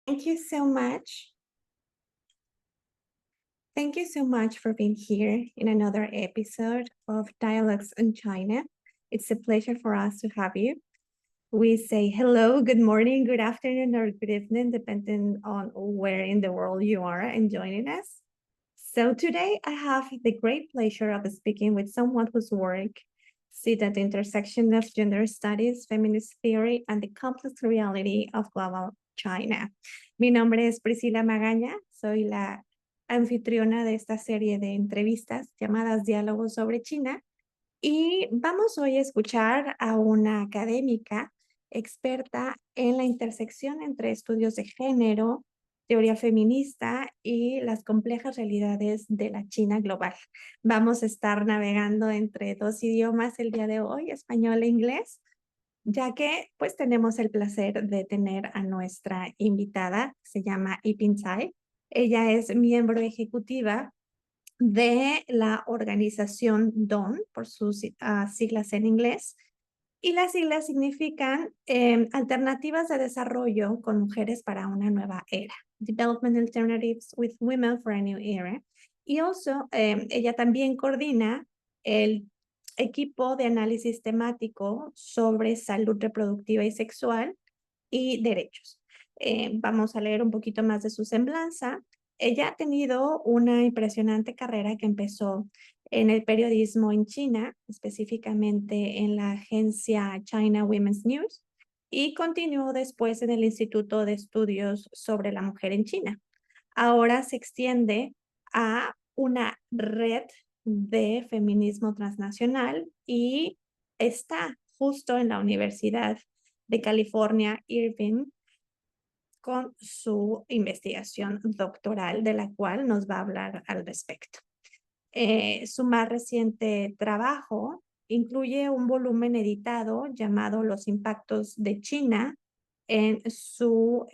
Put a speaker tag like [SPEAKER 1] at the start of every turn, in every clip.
[SPEAKER 1] Thank you so much. Thank you so much for being here in another episode of Dialogues in China. It's a pleasure for us to have you. We say hello, good morning, good afternoon, or good evening, depending on where in the world you are and joining us. So today I have the great pleasure of speaking with someone whose work sit at the intersection of gender studies, feminist theory, and the complex reality of global China. Mi nombre es Priscila Magaña, soy la anfitriona de esta serie de entrevistas llamadas Diálogos sobre China y vamos hoy a escuchar a una académica experta en la intersección entre estudios de género, teoría feminista y las complejas realidades de la China global. Vamos a estar navegando entre dos idiomas el día de hoy, español e inglés, ya que pues tenemos el placer de tener a nuestra invitada, se llama Yiping Cai. Ella es miembro ejecutiva de la organización DON, por sus siglas en inglés, y las siglas significan Alternativas de Desarrollo con Mujeres para una Nueva Era, Development Alternatives with Women for a New Era. Y ella también coordina el equipo de análisis temático sobre salud reproductiva y sexual y derechos. Vamos a leer un poquito más de su semblanza. Ella ha tenido una impresionante carrera que empezó en el periodismo en China, específicamente en la agencia China Women's News, y continuó después en el Instituto de Estudios sobre la Mujer en China. Ahora se extiende a una red de feminismo transnacional y está justo en la Universidad de California, Irvine, con su investigación doctoral, de la cual nos va a hablar al respecto. Su más reciente trabajo incluye un volumen editado llamado Los impactos de China en su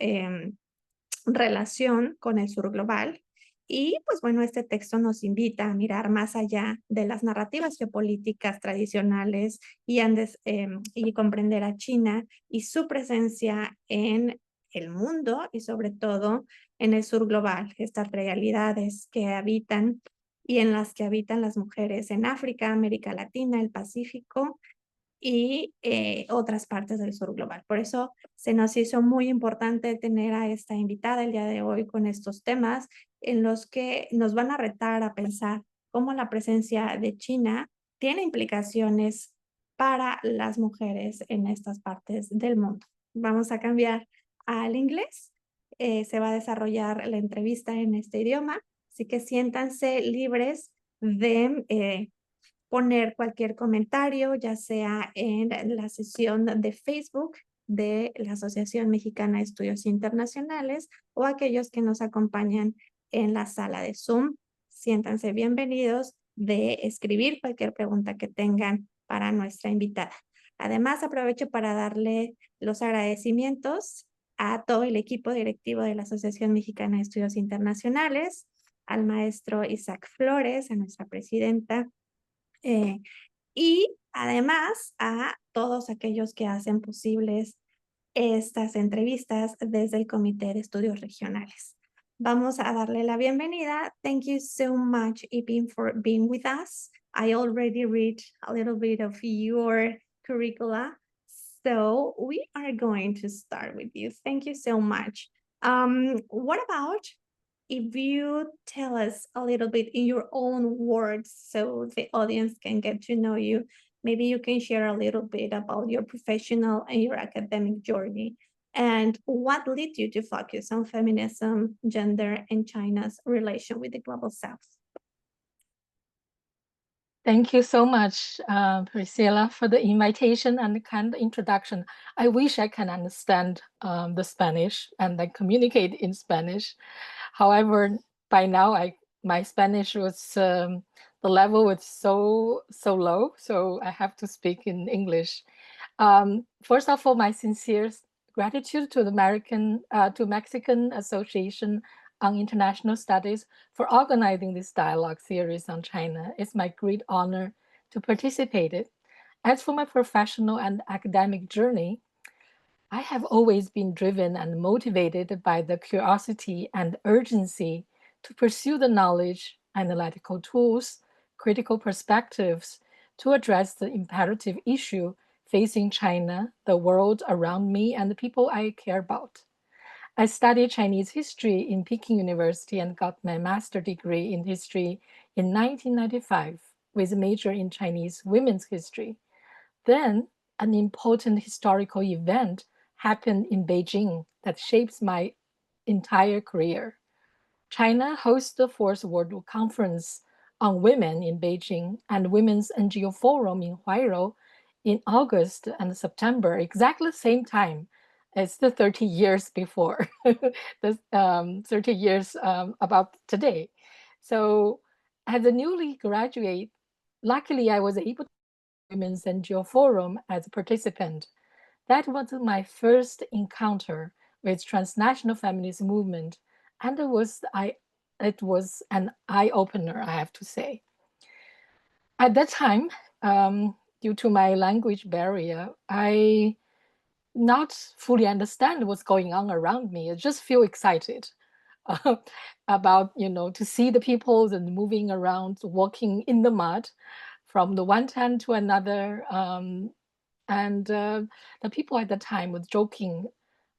[SPEAKER 1] relación con el Sur Global. Y pues bueno, este texto nos invita a mirar más allá de las narrativas geopolíticas tradicionales y comprender a China y su presencia en el mundo y sobre todo en el Sur Global, estas realidades que habitan y en las que habitan las mujeres en África, América Latina, el Pacífico y otras partes del Sur Global. Por eso se nos hizo muy importante tener a esta invitada el día de hoy con estos temas en los que nos van a retar a pensar cómo la presencia de China tiene implicaciones para las mujeres en estas partes del mundo. Vamos a cambiar al inglés. Se va a desarrollar la entrevista en este idioma, así que siéntanse libres de poner cualquier comentario, ya sea en la sesión de Facebook de la Asociación Mexicana de Estudios Internacionales o aquellos que nos acompañan en la sala de Zoom. Siéntanse bienvenidos de escribir cualquier pregunta que tengan para nuestra invitada. Además, aprovecho para darle los agradecimientos a todo el equipo directivo de la Asociación Mexicana de Estudios Internacionales, al maestro Isaac Flores, a nuestra presidenta, y además a todos aquellos que hacen posibles estas entrevistas desde el Comité de Estudios Regionales. Vamos a darle la bienvenida. Thank you so much, Yiping, for being with us. I already read a little bit of your curricula, so we are going to start with you. Thank you so much. What about if you tell us a little bit in your own words so the audience can get to know you, maybe you can share a little bit about your professional and your academic journey and what led you to focus on feminism, gender, and China's relation with the Global South.
[SPEAKER 2] Thank you so much, Priscilla, for the invitation and the kind introduction. I wish I can understand the Spanish and then communicate in Spanish. However, by now my Spanish was the level was so low, so I have to speak in English. First of all, my sincere gratitude to the Mexican Association on International Studies for organizing this dialogue series on China. It's my great honor to participate in it. As for my professional and academic journey, I have always been driven and motivated by the curiosity and urgency to pursue the knowledge, analytical tools, critical perspectives to address the imperative issue facing China, the world around me, and the people I care about. I studied Chinese history in Peking University and got my master's degree in history in 1995 with a major in Chinese women's history. Then an important historical event happened in Beijing that shapes my entire career. China hosts the Fourth World Conference on Women in Beijing and Women's NGO Forum in Huairou in August and September, exactly the same time as the 30 years before, the 30 years about today. So as a newly graduate, luckily I was able to Women's NGO Forum as a participant. That was my first encounter with transnational feminist movement, and it was an eye opener, I have to say. At that time, due to my language barrier, I not fully understand what's going on around me. I just feel excited about to see the people and moving around, walking in the mud from the one tent to another. And the people at the time was joking.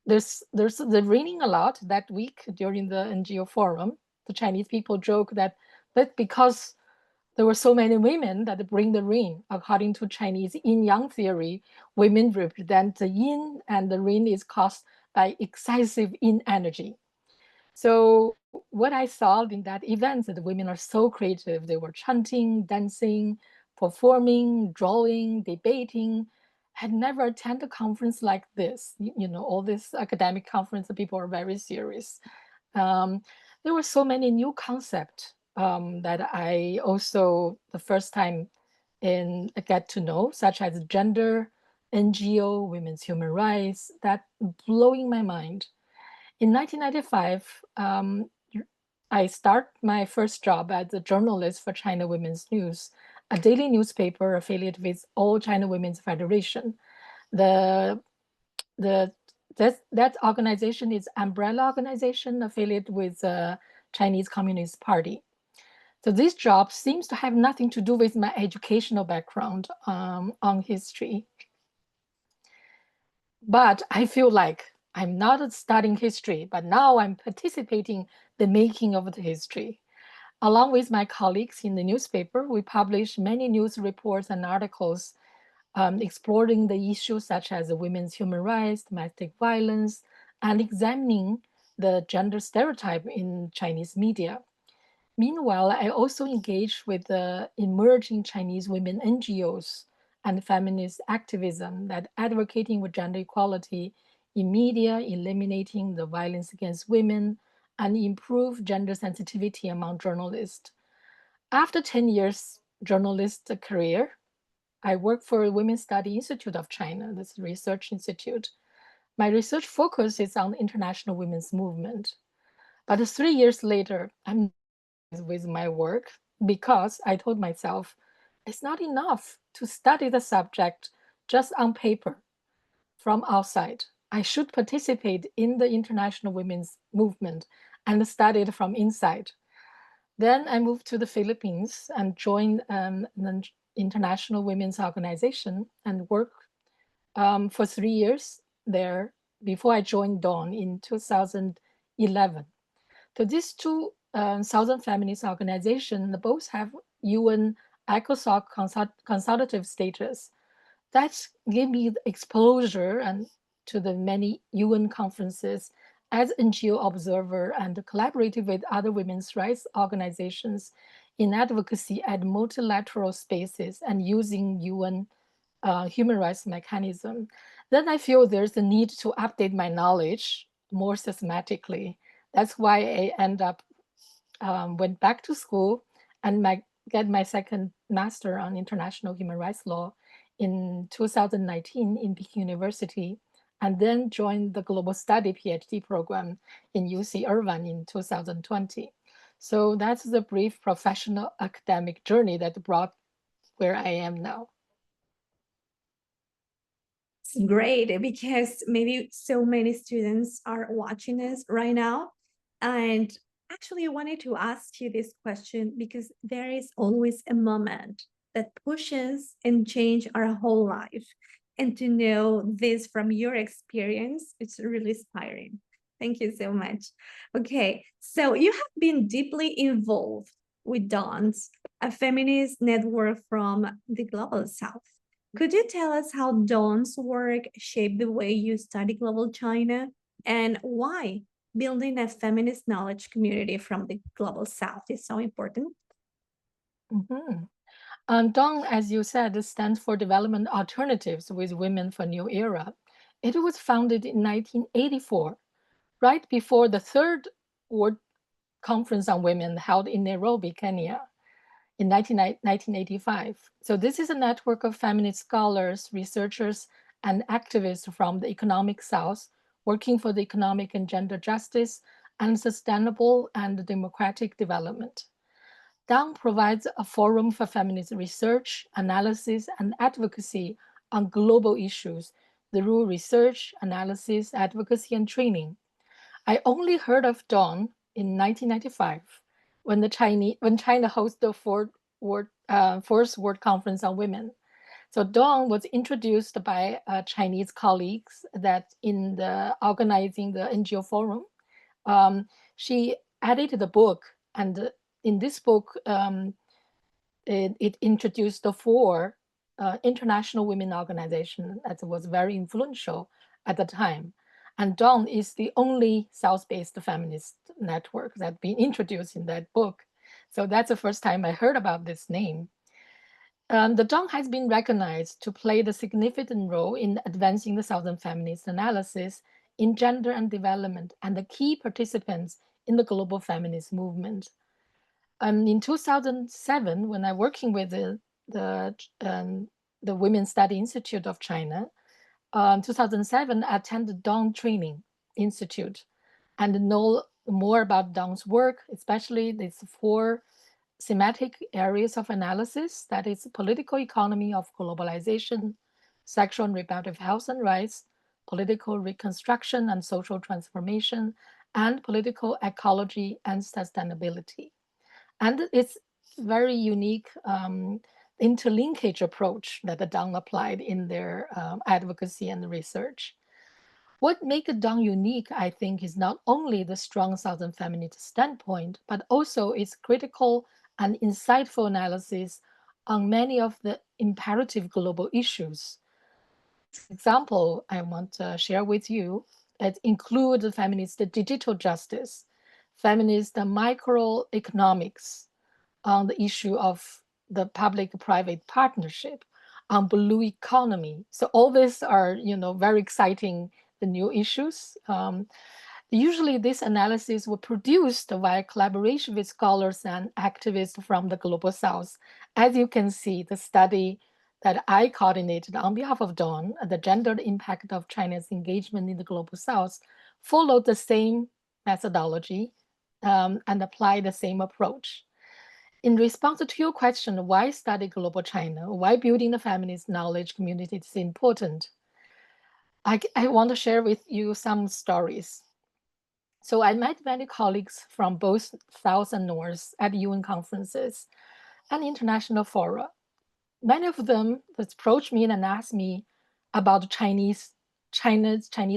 [SPEAKER 2] There's raining a lot that week during the NGO forum. The Chinese people joke that because there were so many women that bring the rain. According to Chinese yin-yang theory, women represent the yin, and the rain is caused by excessive yin energy. So what I saw in that event, that the women are so creative. They were chanting, dancing, performing, drawing, debating. Had never attended a conference like this. All this academic conference, the people are very serious. There were so many new concepts that I also, the first time get to know, such as gender, NGO, women's human rights, that blowing my mind. In 1995, I start my first job as a journalist for China Women's News, a daily newspaper affiliated with All China Women's Federation. That organization is umbrella organization affiliated with the Chinese Communist Party. So this job seems to have nothing to do with my educational background on history. But I feel like I'm not studying history, but now I'm participating the making of the history. Along with my colleagues in the newspaper, we publish many news reports and articles exploring the issues such as women's human rights, domestic violence, and examining the gender stereotype in Chinese media. Meanwhile, I also engage with the emerging Chinese women NGOs and feminist activism that advocating for gender equality in media, eliminating the violence against women, and improve gender sensitivity among journalists. After 10 years journalist career, I work for the Women's Study Institute of China, this research institute. My research focus is on the international women's movement. But 3 years later, I'm with my work because I told myself it's not enough to study the subject just on paper from outside. I should participate in the international women's movement and study it from inside. Then I moved to the Philippines and joined an international women's organization and worked for 3 years there before I joined Dawn in 2011. So these two Southern Feminist organizations both have UN ECOSOC consultative status. That gave me the exposure and to the many UN conferences as NGO observer and collaborated with other women's rights organizations in advocacy at multilateral spaces and using UN human rights mechanism. Then I feel there's a need to update my knowledge more systematically. That's why I went back to school and get my second master on international human rights law in 2019 in Peking University, and then joined the global study PhD program in UC Irvine in 2020. So that's the brief professional academic journey that brought where I am now.
[SPEAKER 1] It's great because maybe so many students are watching us right now. And actually, I wanted to ask you this question because there is always a moment that pushes and change our whole life. And to know this from your experience, it's really inspiring. Thank you so much. Okay, so you have been deeply involved with Dawns, a feminist network from the Global South. Could you tell us how Dawn's work shaped the way you study global China and why building a feminist knowledge community from the global South is so important?
[SPEAKER 2] Mhm. DONG, as you said, stands for Development Alternatives with Women for New Era. It was founded in 1984, right before the third World Conference on Women held in Nairobi, Kenya, in 1985. So this is a network of feminist scholars, researchers, and activists from the economic South working for the economic and gender justice and sustainable and democratic development. DONG provides a forum for feminist research, analysis, and advocacy on global issues through research, analysis, advocacy, and training. I only heard of DONG in 1995 when China hosted the Fourth World Conference on Women. So DONG was introduced by Chinese colleagues that in the organizing the NGO forum. She edited the book, and in this book, it introduced the four international women organizations that was very influential at the time. And DONG is the only South-based feminist network that been introduced in that book. So that's the first time I heard about this name. The DONG has been recognized to play the significant role in advancing the Southern feminist analysis in gender and development and the key participants in the global feminist movement. In 2007, when I working with the Women's Study Institute of China, 2007, I attended DONG Training Institute and know more about DONG's work, especially these four thematic areas of analysis, that is political economy of globalization, sexual and reproductive health and rights, political reconstruction and social transformation, and political ecology and sustainability. And it's very unique interlinkage approach that the DONG applied in their advocacy and research. What makes DONG unique, I think, is not only the strong Southern feminist standpoint, but also its critical and insightful analysis on many of the imperative global issues. Example I want to share with you, it includes feminist digital justice, feminist microeconomics, on the issue of the public-private partnership, on blue economy. So all these are, very exciting, the new issues. Usually this analysis was produced via collaboration with scholars and activists from the Global South. As you can see, the study that I coordinated on behalf of Dawn, the gendered impact of China's engagement in the Global South, followed the same methodology and applied the same approach. In response to your question, why study global China? Why building the feminist knowledge community is important? I want to share with you some stories. So I met many colleagues from both South and North at UN conferences and international fora. Many of them approached me and asked me about Chinese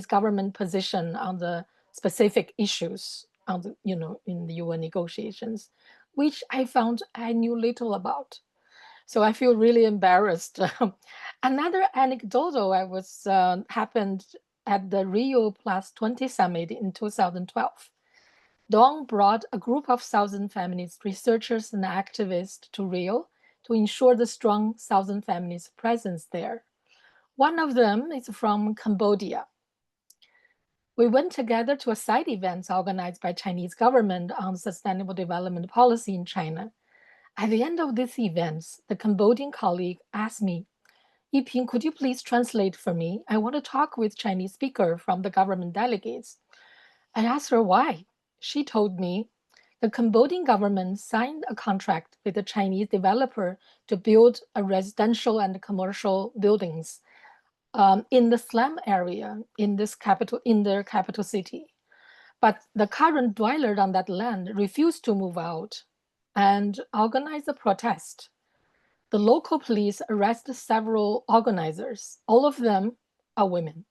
[SPEAKER 2] government position on the specific issues on the, in the UN negotiations, which I found I knew little about. So I feel really embarrassed. Another anecdotal I was happened at the Rio Plus 20 summit in 2012. Dong brought a group of Southern feminist researchers and activists to Rio to ensure the strong Southern feminist presence there. One of them is from Cambodia. We went together to a side event organized by Chinese government on sustainable development policy in China. At the end of this event, the Cambodian colleague asked me, Yiping, could you please translate for me? I want to talk with Chinese speaker from the government delegates. I asked her why. She told me the Cambodian government signed a contract with a Chinese developer to build a residential and commercial buildings in the slum area in their capital city. But the current dweller on that land refused to move out and organized a protest. The local police arrested several organizers. All of them are women.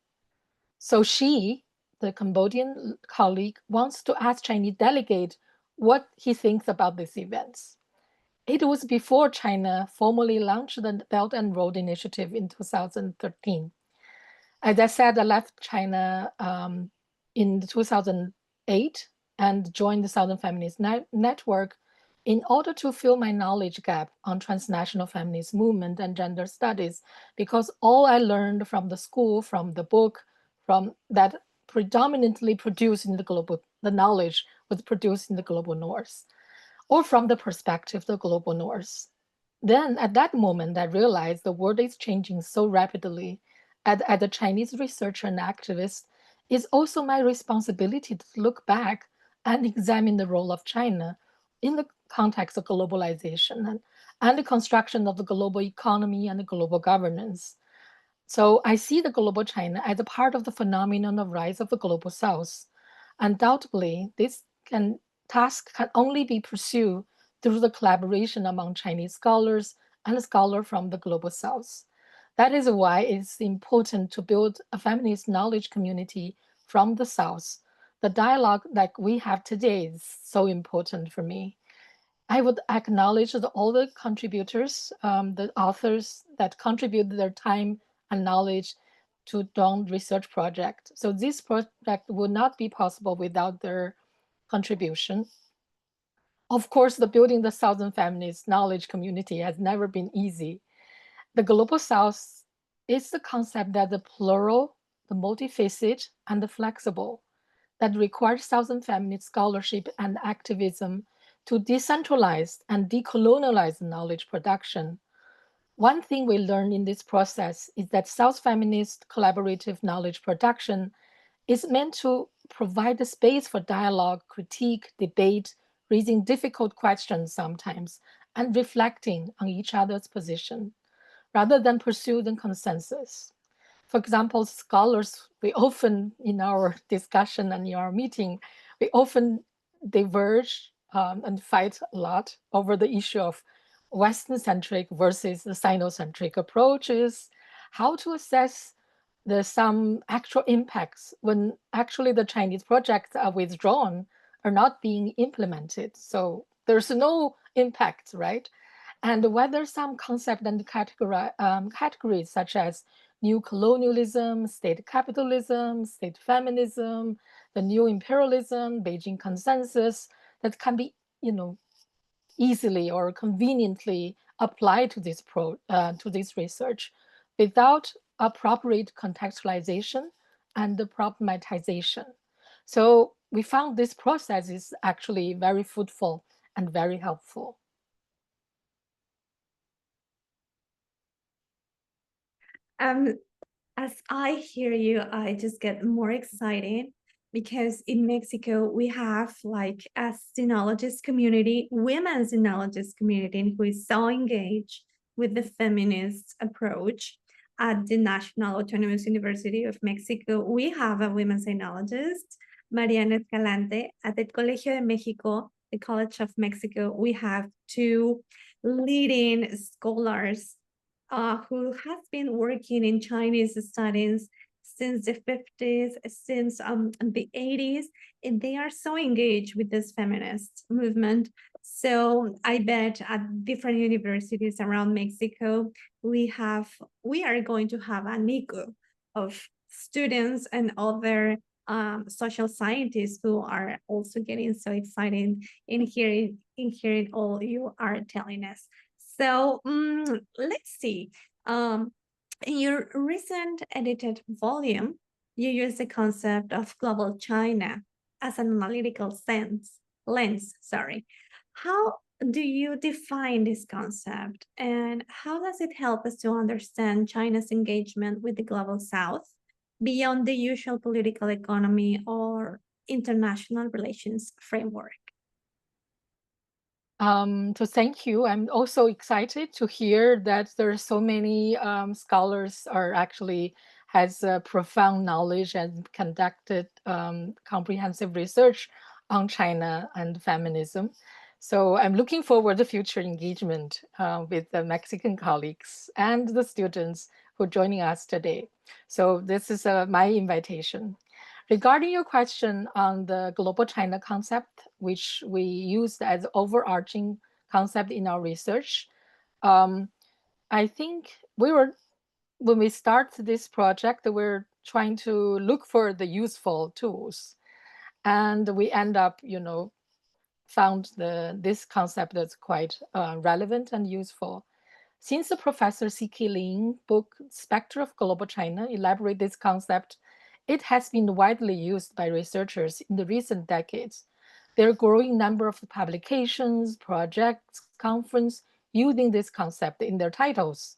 [SPEAKER 2] So she, the Cambodian colleague, wants to ask Chinese delegate what he thinks about these events. It was before China formally launched the Belt and Road Initiative in 2013. As I said, I left China in 2008 and joined the Southern Feminist Network in order to fill my knowledge gap on transnational feminist movement and gender studies, because all I learned from the school, from the book, from that predominantly produced in the knowledge was produced in the global north, or from the perspective of the global north. Then at that moment, I realized the world is changing so rapidly. As a Chinese researcher and activist, it's also my responsibility to look back and examine the role of China in the context of globalization and the construction of the global economy and the global governance. So I see the global China as a part of the phenomenon of rise of the global South. Undoubtedly, this task can only be pursued through the collaboration among Chinese scholars and scholars from the global South. That is why it's important to build a feminist knowledge community from the South. The dialogue that we have today is so important for me. I would acknowledge all the contributors, the authors that contribute their time and knowledge to Dawn Research Project. So this project would not be possible without their contribution. Of course, the building the Southern feminist knowledge community has never been easy. The Global South is the concept that the plural, the multifaceted, and the flexible that requires Southern feminist scholarship and activism to decentralize and decolonialize knowledge production. One thing we learned in this process is that South feminist collaborative knowledge production is meant to provide a space for dialogue, critique, debate, raising difficult questions sometimes, and reflecting on each other's position, rather than pursue the consensus. For example, scholars, we often, in our discussion and in our meeting, we often diverge and fight a lot over the issue of Western-centric versus the Sino-centric approaches, how to assess some actual impacts when actually the Chinese projects are withdrawn or not being implemented. So there's no impact, right? And whether some concept and categories such as new colonialism, state capitalism, state feminism, the new imperialism, Beijing consensus, that can be, easily or conveniently applied to this research without appropriate contextualization and the problematization. So we found this process is actually very fruitful and very helpful.
[SPEAKER 1] As I hear you, I just get more excited because in Mexico, we have like a sinologist community, women's sinologist community who is so engaged with the feminist approach. At the National Autonomous University of Mexico, we have a women's sinologist, Mariana Escalante. At the Colegio de Mexico, the College of Mexico, we have two leading scholars who has been working in Chinese studies since the 50s, since the 80s, and they are so engaged with this feminist movement. So I bet at different universities around Mexico, we are going to have a NICU of students and other social scientists who are also getting so excited in hearing all you are telling us. So let's see. In your recent edited volume, you use the concept of global China as an analytical lens. How do you define this concept, and how does it help us to understand China's engagement with the global South beyond the usual political economy or international relations framework?
[SPEAKER 2] To thank you. I'm also excited to hear that there are so many scholars are actually has profound knowledge and conducted comprehensive research on China and feminism. So I'm looking forward to future engagement with the Mexican colleagues and the students who are joining us today. So this is my invitation. Regarding your question on the global China concept, which we used as overarching concept in our research, I think when we start this project, we're trying to look for the useful tools, and we end up, found this concept that's quite relevant and useful. Since the Professor C.K. Lin book Spectre of Global China elaborate this concept, it has been widely used by researchers in the recent decades. There are a growing number of publications, projects, conferences using this concept in their titles.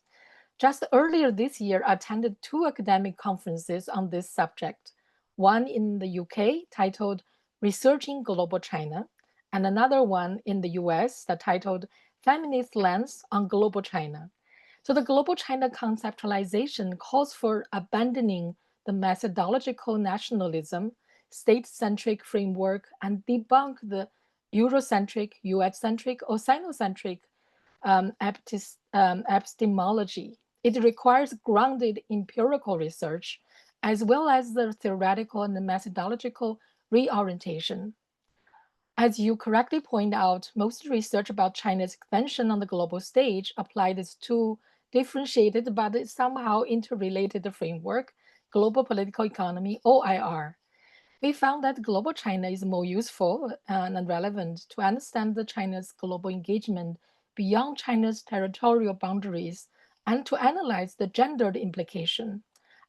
[SPEAKER 2] Just earlier this year, I attended 2 academic conferences on this subject, one in the UK titled Researching Global China, and another one in the US that titled Feminist Lens on Global China. So the global China conceptualization calls for abandoning the methodological nationalism, state-centric framework, and debunk the Eurocentric, US-centric, or Sinocentric epistemology. It requires grounded empirical research, as well as the theoretical and the methodological reorientation. As you correctly point out, most research about China's expansion on the global stage applied this to differentiated but somehow interrelated framework, global political economy, OIR. We found that global China is more useful and relevant to understand the China's global engagement beyond China's territorial boundaries and to analyze the gendered implication.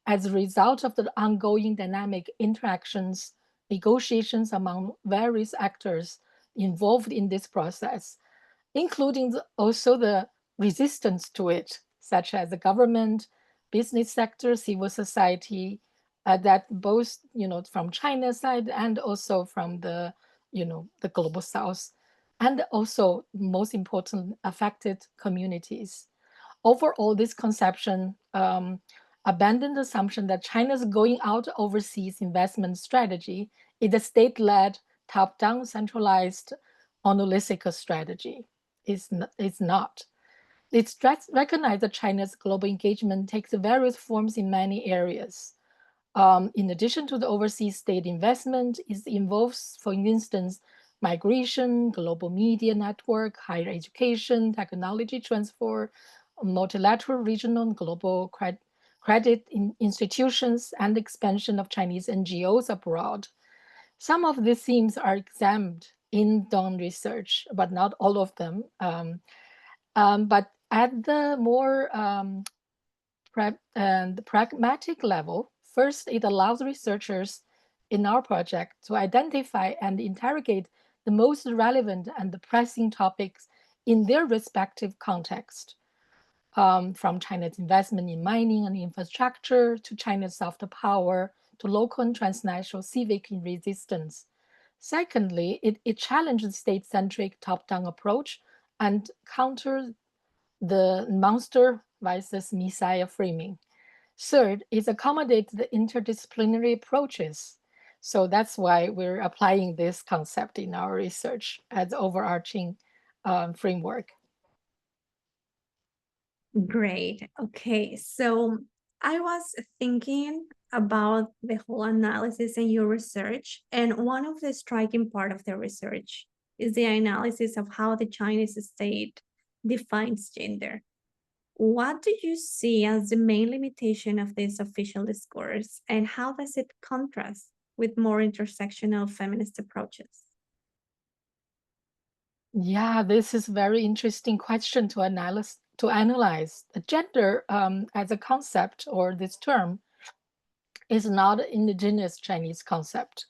[SPEAKER 2] As a result of the ongoing dynamic interactions, negotiations among various actors involved in this process, including also the resistance to it, such as the government, business sector, civil society, that both, from China's side and also from the, the global South, and also most important, affected communities. Overall, this conception abandoned the assumption that China's going out overseas investment strategy is a state-led, top-down, centralized, monolithic strategy. It's not. It recognized that China's global engagement takes various forms in many areas. In addition to the overseas state investment, it involves, for instance, migration, global media network, higher education, technology transfer, multilateral, regional, and global credit institutions, and expansion of Chinese NGOs abroad. Some of these themes are exempt in Dawn research, but not all of them. But at the more pragmatic level, first, it allows researchers in our project to identify and interrogate the most relevant and pressing topics in their respective context, from China's investment in mining and infrastructure to China's soft power to local and transnational civic resistance. Secondly, it challenges the state-centric top-down approach and counters the monster versus messiah framing. Third, it accommodates the interdisciplinary approaches. So that's why we're applying this concept in our research as overarching framework.
[SPEAKER 1] Great. Okay. So I was thinking about the whole analysis and your research, and one of the striking part of the research is the analysis of how the Chinese state defines gender. What do you see as the main limitation of this official discourse, and how does it contrast with more intersectional feminist approaches?
[SPEAKER 2] Yeah, this is a very interesting question to analyze. Gender as a concept or this term is not an indigenous Chinese concept.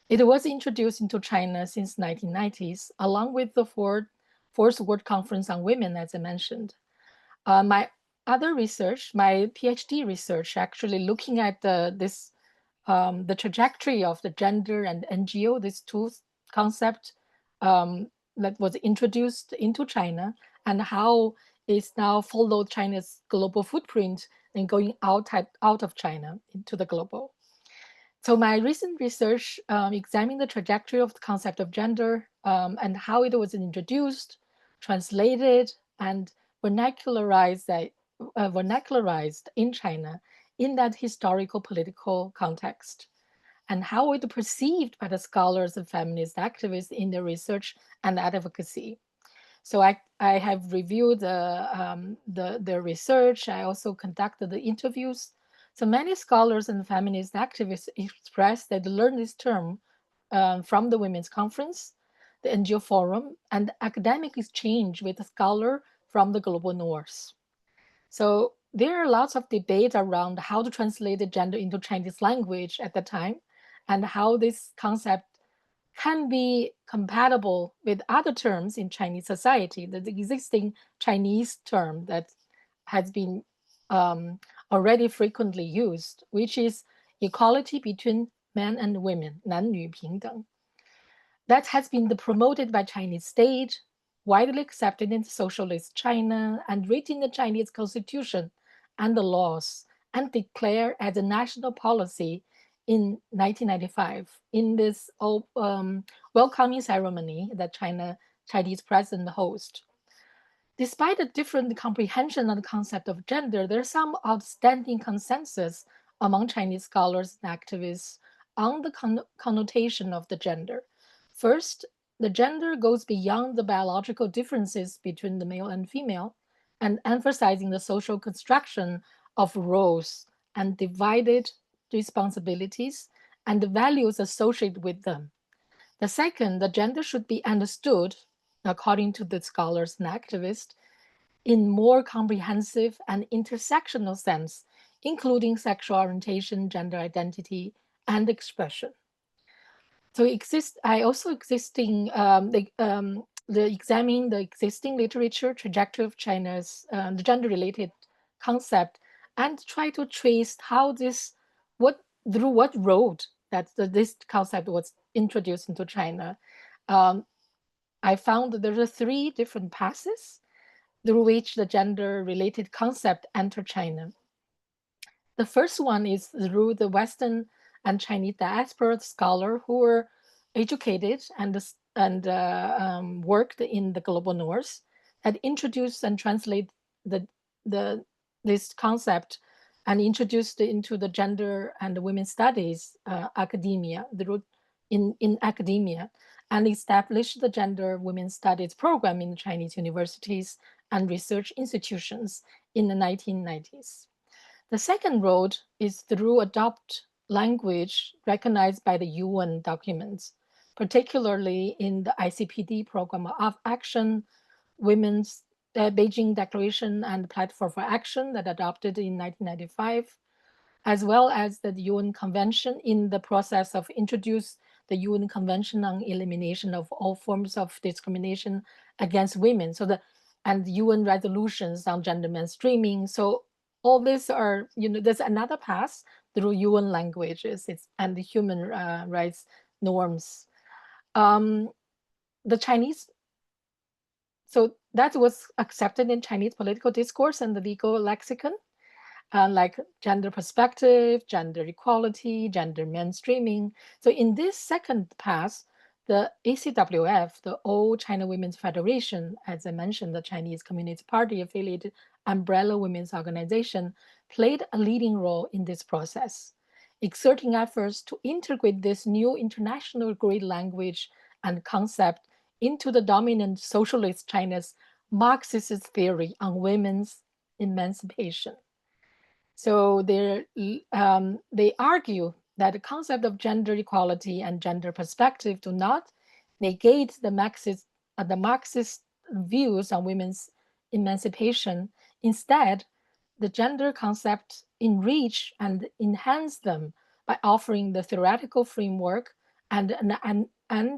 [SPEAKER 2] It was introduced into China since 1990s, along with the Fourth World Conference on Women, as I mentioned. My other research, my PhD research, actually looking at the trajectory of the gender and NGO, these two concepts that was introduced into China, and how it's now followed China's global footprint and going out of China into the global. So my recent research examined the trajectory of the concept of gender and how it was introduced, translated, and vernacularized in China in that historical political context, and how it was perceived by the scholars and feminist activists in their research and advocacy. So I have reviewed the research. I also conducted the interviews. So many scholars and feminist activists expressed that they learned this term from the Women's Conference, the NGO Forum, and academic exchange with a scholar from the global north. So there are lots of debate around how to translate the gender into Chinese language at the time, and how this concept can be compatible with other terms in Chinese society, the existing Chinese term that has been already frequently used, which is equality between men and women, 男女平等. That has been promoted by Chinese state, widely accepted in socialist China, and written in the Chinese constitution and the laws, and declared as a national policy in 1995 in this welcoming ceremony that Chinese president host. Despite a different comprehension of the concept of gender, there's some outstanding consensus among Chinese scholars and activists on the connotation of the gender. First, the gender goes beyond the biological differences between the male and female, and emphasizing the social construction of roles and divided responsibilities and the values associated with them. The second, the gender should be understood, according to the scholars and activists, in more comprehensive and intersectional sense, including sexual orientation, gender identity, and expression. So examining the existing literature trajectory of China's the gender-related concept, and try to trace how through what road that this concept was introduced into China. I found that there are 3 different paths through which the gender-related concept entered China. The first one is through the Western and Chinese diaspora scholar who were educated and worked in the global north, had introduced and translate this concept and introduced it into the gender and women's studies academia, in academia, and established the gender women's studies program in Chinese universities and research institutions in the 1990s. The second road is through adopt language recognized by the UN documents, particularly in the ICPD Program of Action, Women's Beijing Declaration and Platform for Action that adopted in 1995, as well as the UN Convention in the process of introduce the UN Convention on Elimination of All Forms of Discrimination against Women. And UN resolutions on gender mainstreaming. So all these are, there's another path through UN languages and the human rights norms. The Chinese, so that was accepted in Chinese political discourse and the legal lexicon, like gender perspective, gender equality, gender mainstreaming. So in this second path, the ACWF, the All China Women's Federation, as I mentioned, the Chinese Communist Party affiliated umbrella women's organization, played a leading role in this process, exerting efforts to integrate this new international grade language and concept into the dominant socialist China's Marxist theory on women's emancipation. So they argue that the concept of gender equality and gender perspective do not negate the Marxist views on women's emancipation. Instead, the gender concept enrich and enhance them by offering the theoretical framework and an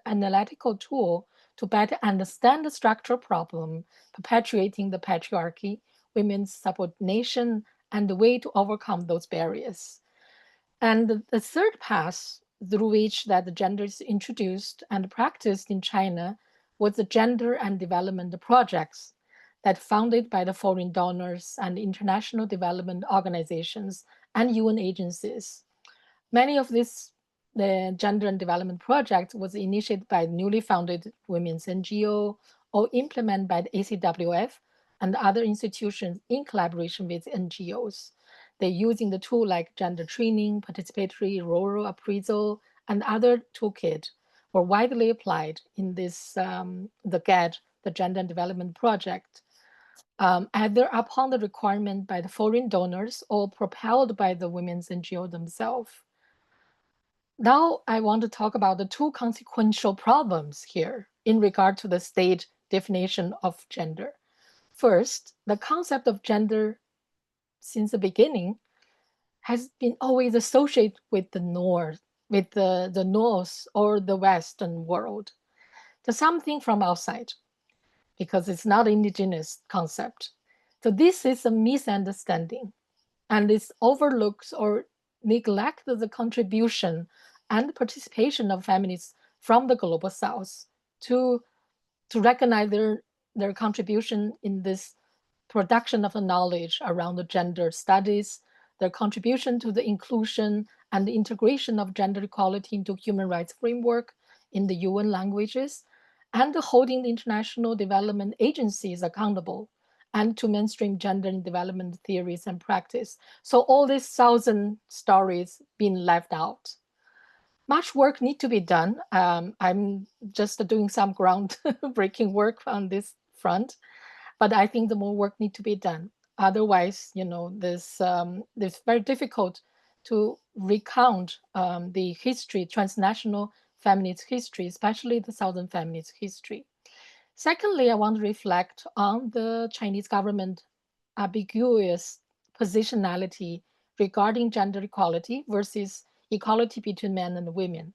[SPEAKER 2] analytical tool to better understand the structural problem perpetuating the patriarchy, women's subordination, and the way to overcome those barriers. And the third path through which that the gender is introduced and practiced in China was the Gender and Development Projects that funded by the foreign donors and international development organizations and UN agencies. Many of these the gender and development projects was initiated by newly founded women's NGO or implemented by the ACWF and other institutions in collaboration with NGOs. They're using the tool like gender training, participatory rural appraisal, and other toolkit were widely applied in this the GAD, the Gender and Development Project, either upon the requirement by the foreign donors or propelled by the women's NGO themselves. Now I want to talk about the two consequential problems here in regard to the state definition of gender. First, the concept of gender since the beginning has been always associated with the North, with the North or the Western world, to something from outside, because it's not an indigenous concept. So this is a misunderstanding, and this overlooks or neglects the contribution and participation of feminists from the global South to recognize their contribution in this production of the knowledge around the gender studies, their contribution to the inclusion and the integration of gender equality into human rights framework in the UN languages, and holding the international development agencies accountable and to mainstream gender and development theories and practice. So all these 1,000 stories being left out. Much work need to be done. I'm just doing some groundbreaking work on this front, but I think the more work need to be done. Otherwise, this very difficult to recount the history, transnational feminist history, especially the Southern feminist history. Secondly, I want to reflect on the Chinese government ambiguous positionality regarding gender equality versus equality between men and women.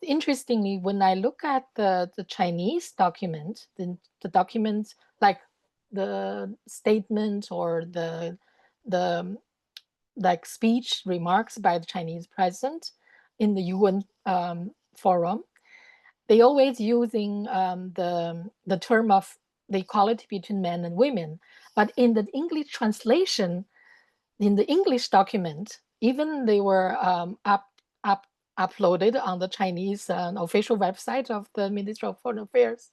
[SPEAKER 2] Interestingly, when I look at the Chinese document, the documents like the statement or the like speech remarks by the Chinese president in the UN forum, they always using the term of the equality between men and women. But in the English translation, in the English document, even they were uploaded on the Chinese official website of the Ministry of Foreign Affairs,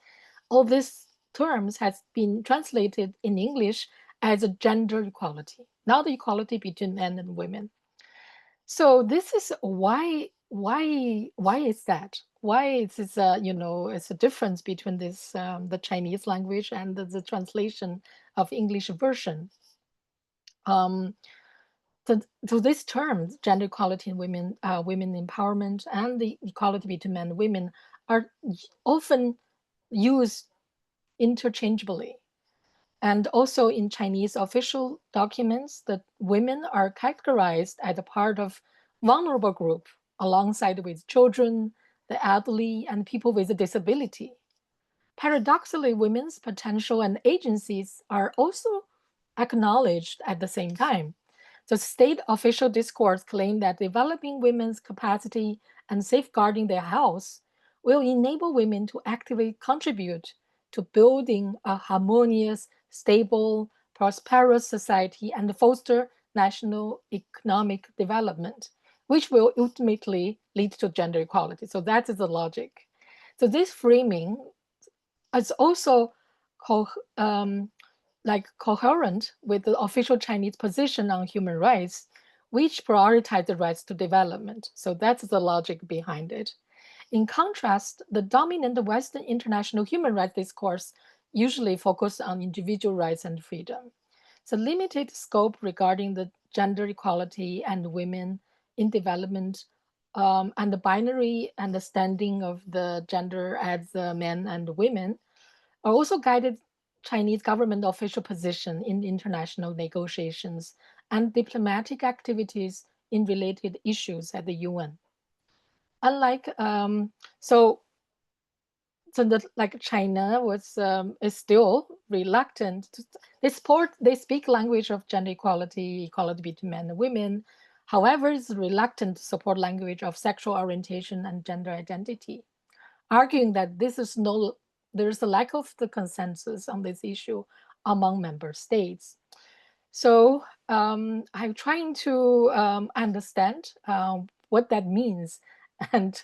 [SPEAKER 2] all these terms has been translated in English as a gender equality, not the equality between men and women. So this is why is that? Why is this it's a difference between this the Chinese language and the translation of English version. So these terms, gender equality and women empowerment and the equality between men and women, are often used interchangeably. And also in Chinese official documents, that women are categorized as a part of vulnerable group alongside with children, the elderly, and people with a disability. Paradoxically, women's potential and agencies are also acknowledged at the same time. The state official discourse claimed that developing women's capacity and safeguarding their health will enable women to actively contribute to building a harmonious, stable, prosperous society and foster national economic development, which will ultimately lead to gender equality. So that is the logic. So this framing is also coherent with the official Chinese position on human rights, which prioritize the rights to development. So that's the logic behind it. In contrast, the dominant Western international human rights discourse usually focus on individual rights and freedom. So limited scope regarding the gender equality and women in development and the binary understanding of the gender as men and women are also guided Chinese government official position in international negotiations and diplomatic activities in related issues at the UN. Unlike China was is still reluctant to they speak language of gender equality between men and women. However, is reluctant to support language of sexual orientation and gender identity, arguing that this is there's a lack of the consensus on this issue among member states. So I'm trying to understand what that means. And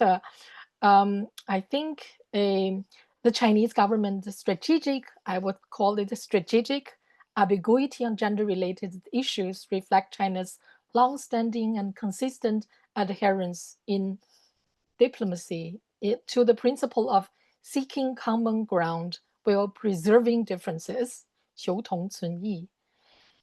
[SPEAKER 2] I think the Chinese government strategic, I would call it a strategic ambiguity on gender-related issues reflect China's long-standing and consistent adherence in diplomacy to the principle of seeking common ground while preserving differences, 求同存异.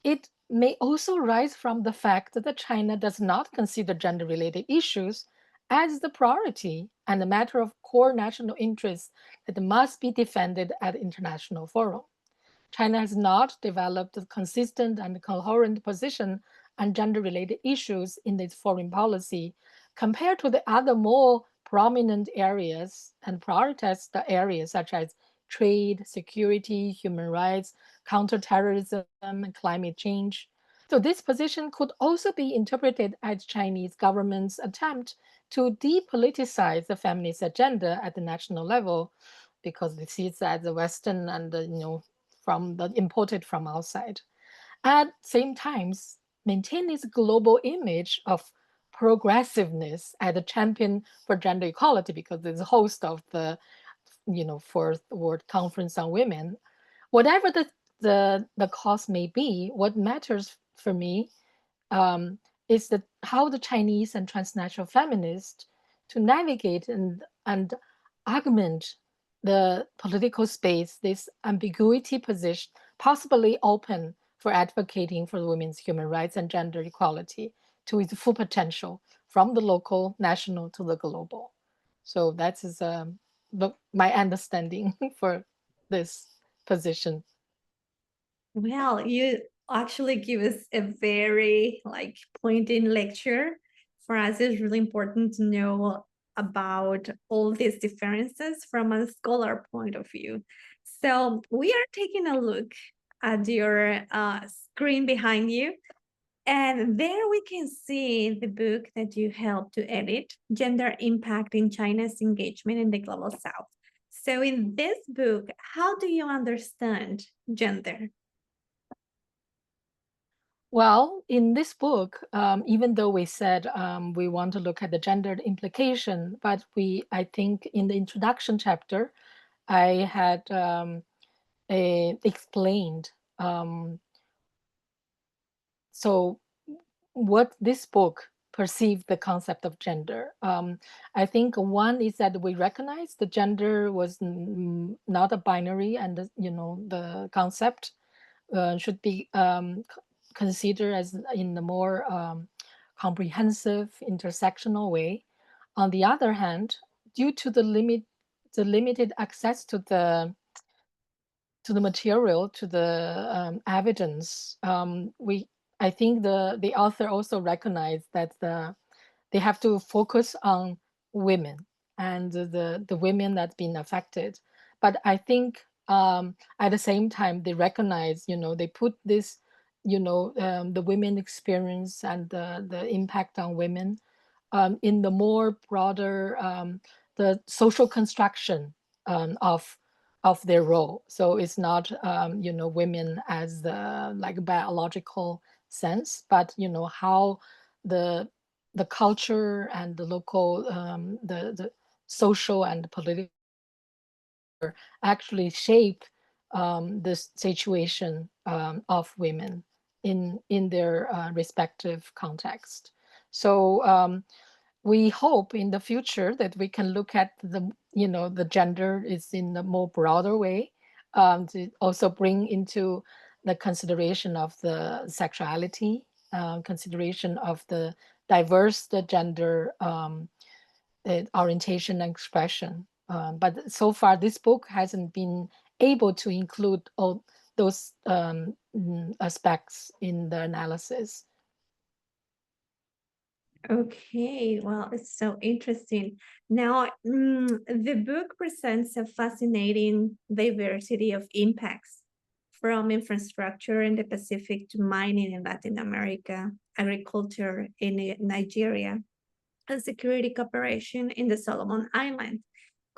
[SPEAKER 2] It may also rise from the fact that China does not consider gender-related issues as the priority and a matter of core national interest that must be defended at international forum. China has not developed a consistent and coherent position on gender-related issues in its foreign policy compared to the other more prominent areas and prioritized areas such as trade, security, human rights, counterterrorism, and climate change. So this position could also be interpreted as Chinese government's attempt to depoliticize the feminist agenda at the national level, because it sees that the Western and from the imported from outside. At the same time, maintain its global image of progressiveness as a champion for gender equality, because it's a host of the Fourth World Conference on Women. Whatever the cause may be, what matters for me is that how the Chinese and transnational feminists to navigate and augment the political space, this ambiguity position, possibly open for advocating for women's human rights and gender equality to its full potential from the local, national to the global. So that is my understanding for this position.
[SPEAKER 1] Well, you actually give us a very pointing lecture. For us, it's really important to know about all these differences from a scholar point of view. So we are taking a look at your screen behind you. And there we can see the book that you helped to edit, Gender Impact in China's Engagement in the Global South. So in this book, how do you understand gender?
[SPEAKER 2] Well, in this book, even though we said we want to look at the gendered implication, but I think in the introduction chapter, I had explained so what this book perceived the concept of gender. I think one is that we recognize the gender was not a binary, and the concept should be considered as in the more comprehensive, intersectional way. On the other hand, due to the limited access to the material, to the evidence, I think the author also recognized that they have to focus on women and the women that's been affected. But I think at the same time, they recognize, they put this, the women experience and the impact on women in the more broader, the social construction of their role. So it's not, women as the biological sense, but how the culture and the local, the social and political actually shape the situation of women in their respective context. So we hope in the future that we can look at the gender is in a more broader way, to also bring into the consideration of the sexuality, consideration of the diverse gender orientation and expression. But so far, this book hasn't been able to include all those aspects in the analysis.
[SPEAKER 1] Okay, well, it's so interesting. Now, the book presents a fascinating diversity of impacts, from infrastructure in the Pacific to mining in Latin America, agriculture in Nigeria, and security cooperation in the Solomon Islands.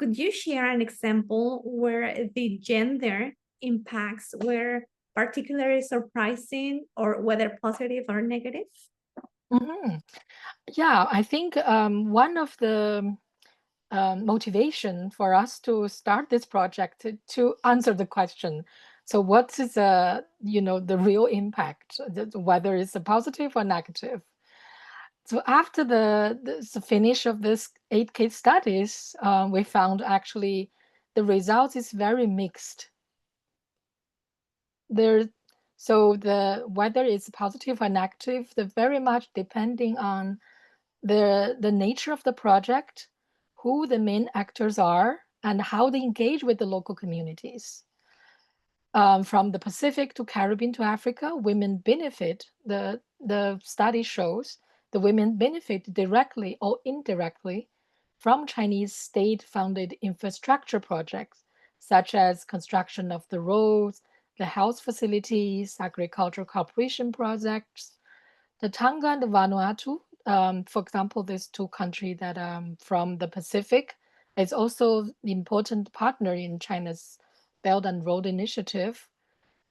[SPEAKER 1] Could you share an example where the gender impacts were particularly surprising, or whether positive or negative?
[SPEAKER 2] Mhm. Yeah, I think one of the motivation for us to start this project to answer the question. So, what is the real impact, whether it's a positive or negative? So, after the finish of this 8 case studies, we found actually the results is very mixed. There, so the whether it's positive or negative, they're very much depending on the nature of the project, who the main actors are, and how they engage with the local communities. From the Pacific to Caribbean to Africa, women benefit. The study shows the women benefit directly or indirectly from Chinese state-funded infrastructure projects, such as construction of the roads, the health facilities, agricultural cooperation projects. The Tonga and the Vanuatu, for example, these two countries that from the Pacific, is also the important partner in China's Belt and Road Initiative.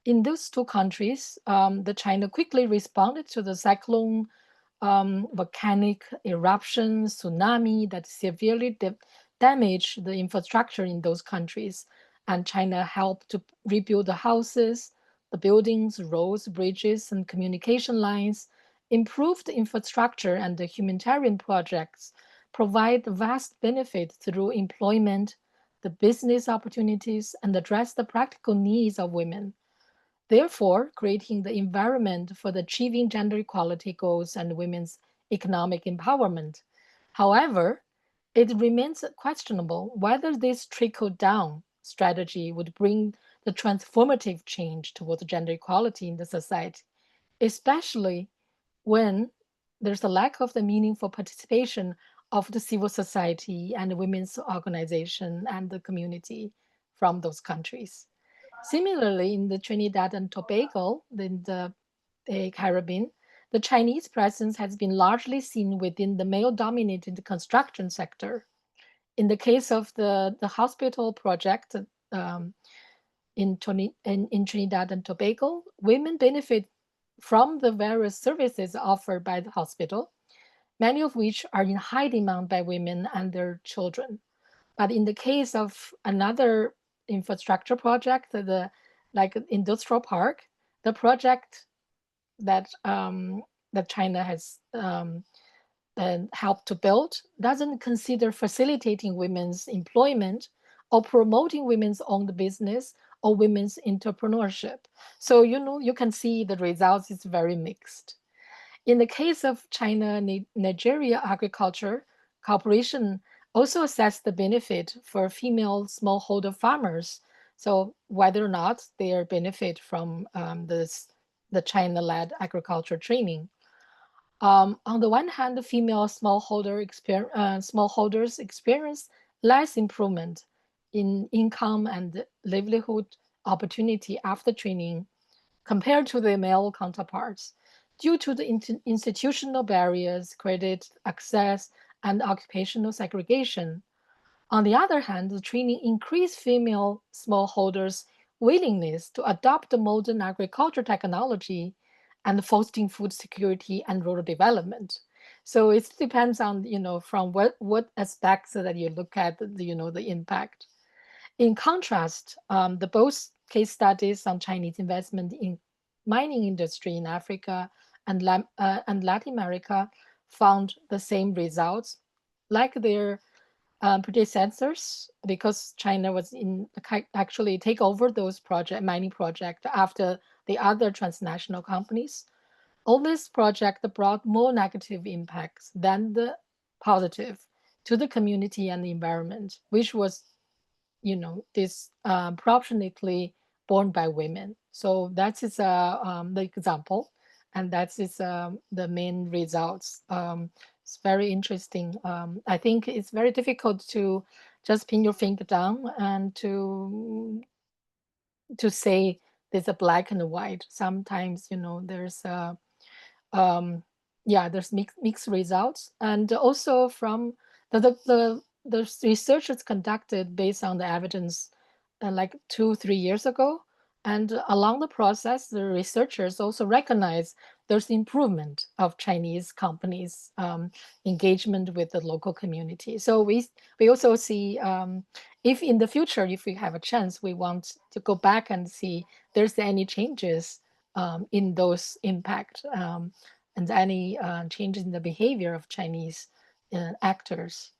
[SPEAKER 2] In those two countries, the China quickly responded to the cyclone, volcanic eruption, tsunami that severely damaged the infrastructure in those countries. And China helped to rebuild the houses, the buildings, roads, bridges, and communication lines, improved infrastructure and the humanitarian projects, provide vast benefit through employment, the business opportunities, and address the practical needs of women, therefore creating the environment for the achieving gender equality goals and women's economic empowerment. However, it remains questionable whether this trickle-down strategy would bring the transformative change towards gender equality in the society, especially when there's a lack of the meaningful participation of the civil society and women's organization and the community from those countries. Similarly, in the Trinidad and Tobago, in the Caribbean, the Chinese presence has been largely seen within the male-dominated construction sector. In the case of the hospital project in Trinidad and Tobago, women benefit from the various services offered by the hospital, many of which are in high demand by women and their children. But in the case of another infrastructure project, the like industrial park, the project that China has helped to build doesn't consider facilitating women's employment or promoting women's owned business or women's entrepreneurship. So you can see the results is very mixed. In the case of China, Nigeria Agriculture Corporation also assessed the benefit for female smallholder farmers. So whether or not they benefit from the China-led agriculture training. On the one hand, the female smallholders experience less improvement in income and livelihood opportunity after training compared to their male counterparts due to the institutional barriers, credit access, and occupational segregation. On the other hand, the training increased female smallholders' willingness to adopt the modern agriculture technology and fostering food security and rural development. So it depends on, from what aspects that you look at, the impact. In contrast, the both case studies on Chinese investment in mining industry in Africa and Latin America found the same results, like their predecessors, because China was actually take over those mining project after the other transnational companies. All this project brought more negative impacts than the positive to the community and the environment, which was disproportionately borne by women. So that is the example, and that is the main results. It's very interesting. I think it's very difficult to just pin your finger down and to say there's a black and white. Sometimes there's there's mixed results, and also from the the research is conducted based on the evidence like 2-3 years ago. And along the process, the researchers also recognize there's improvement of Chinese companies' engagement with the local community. So we also see if in the future, if we have a chance, we want to go back and see there's any changes in those impact and any changes in the behavior of Chinese actors.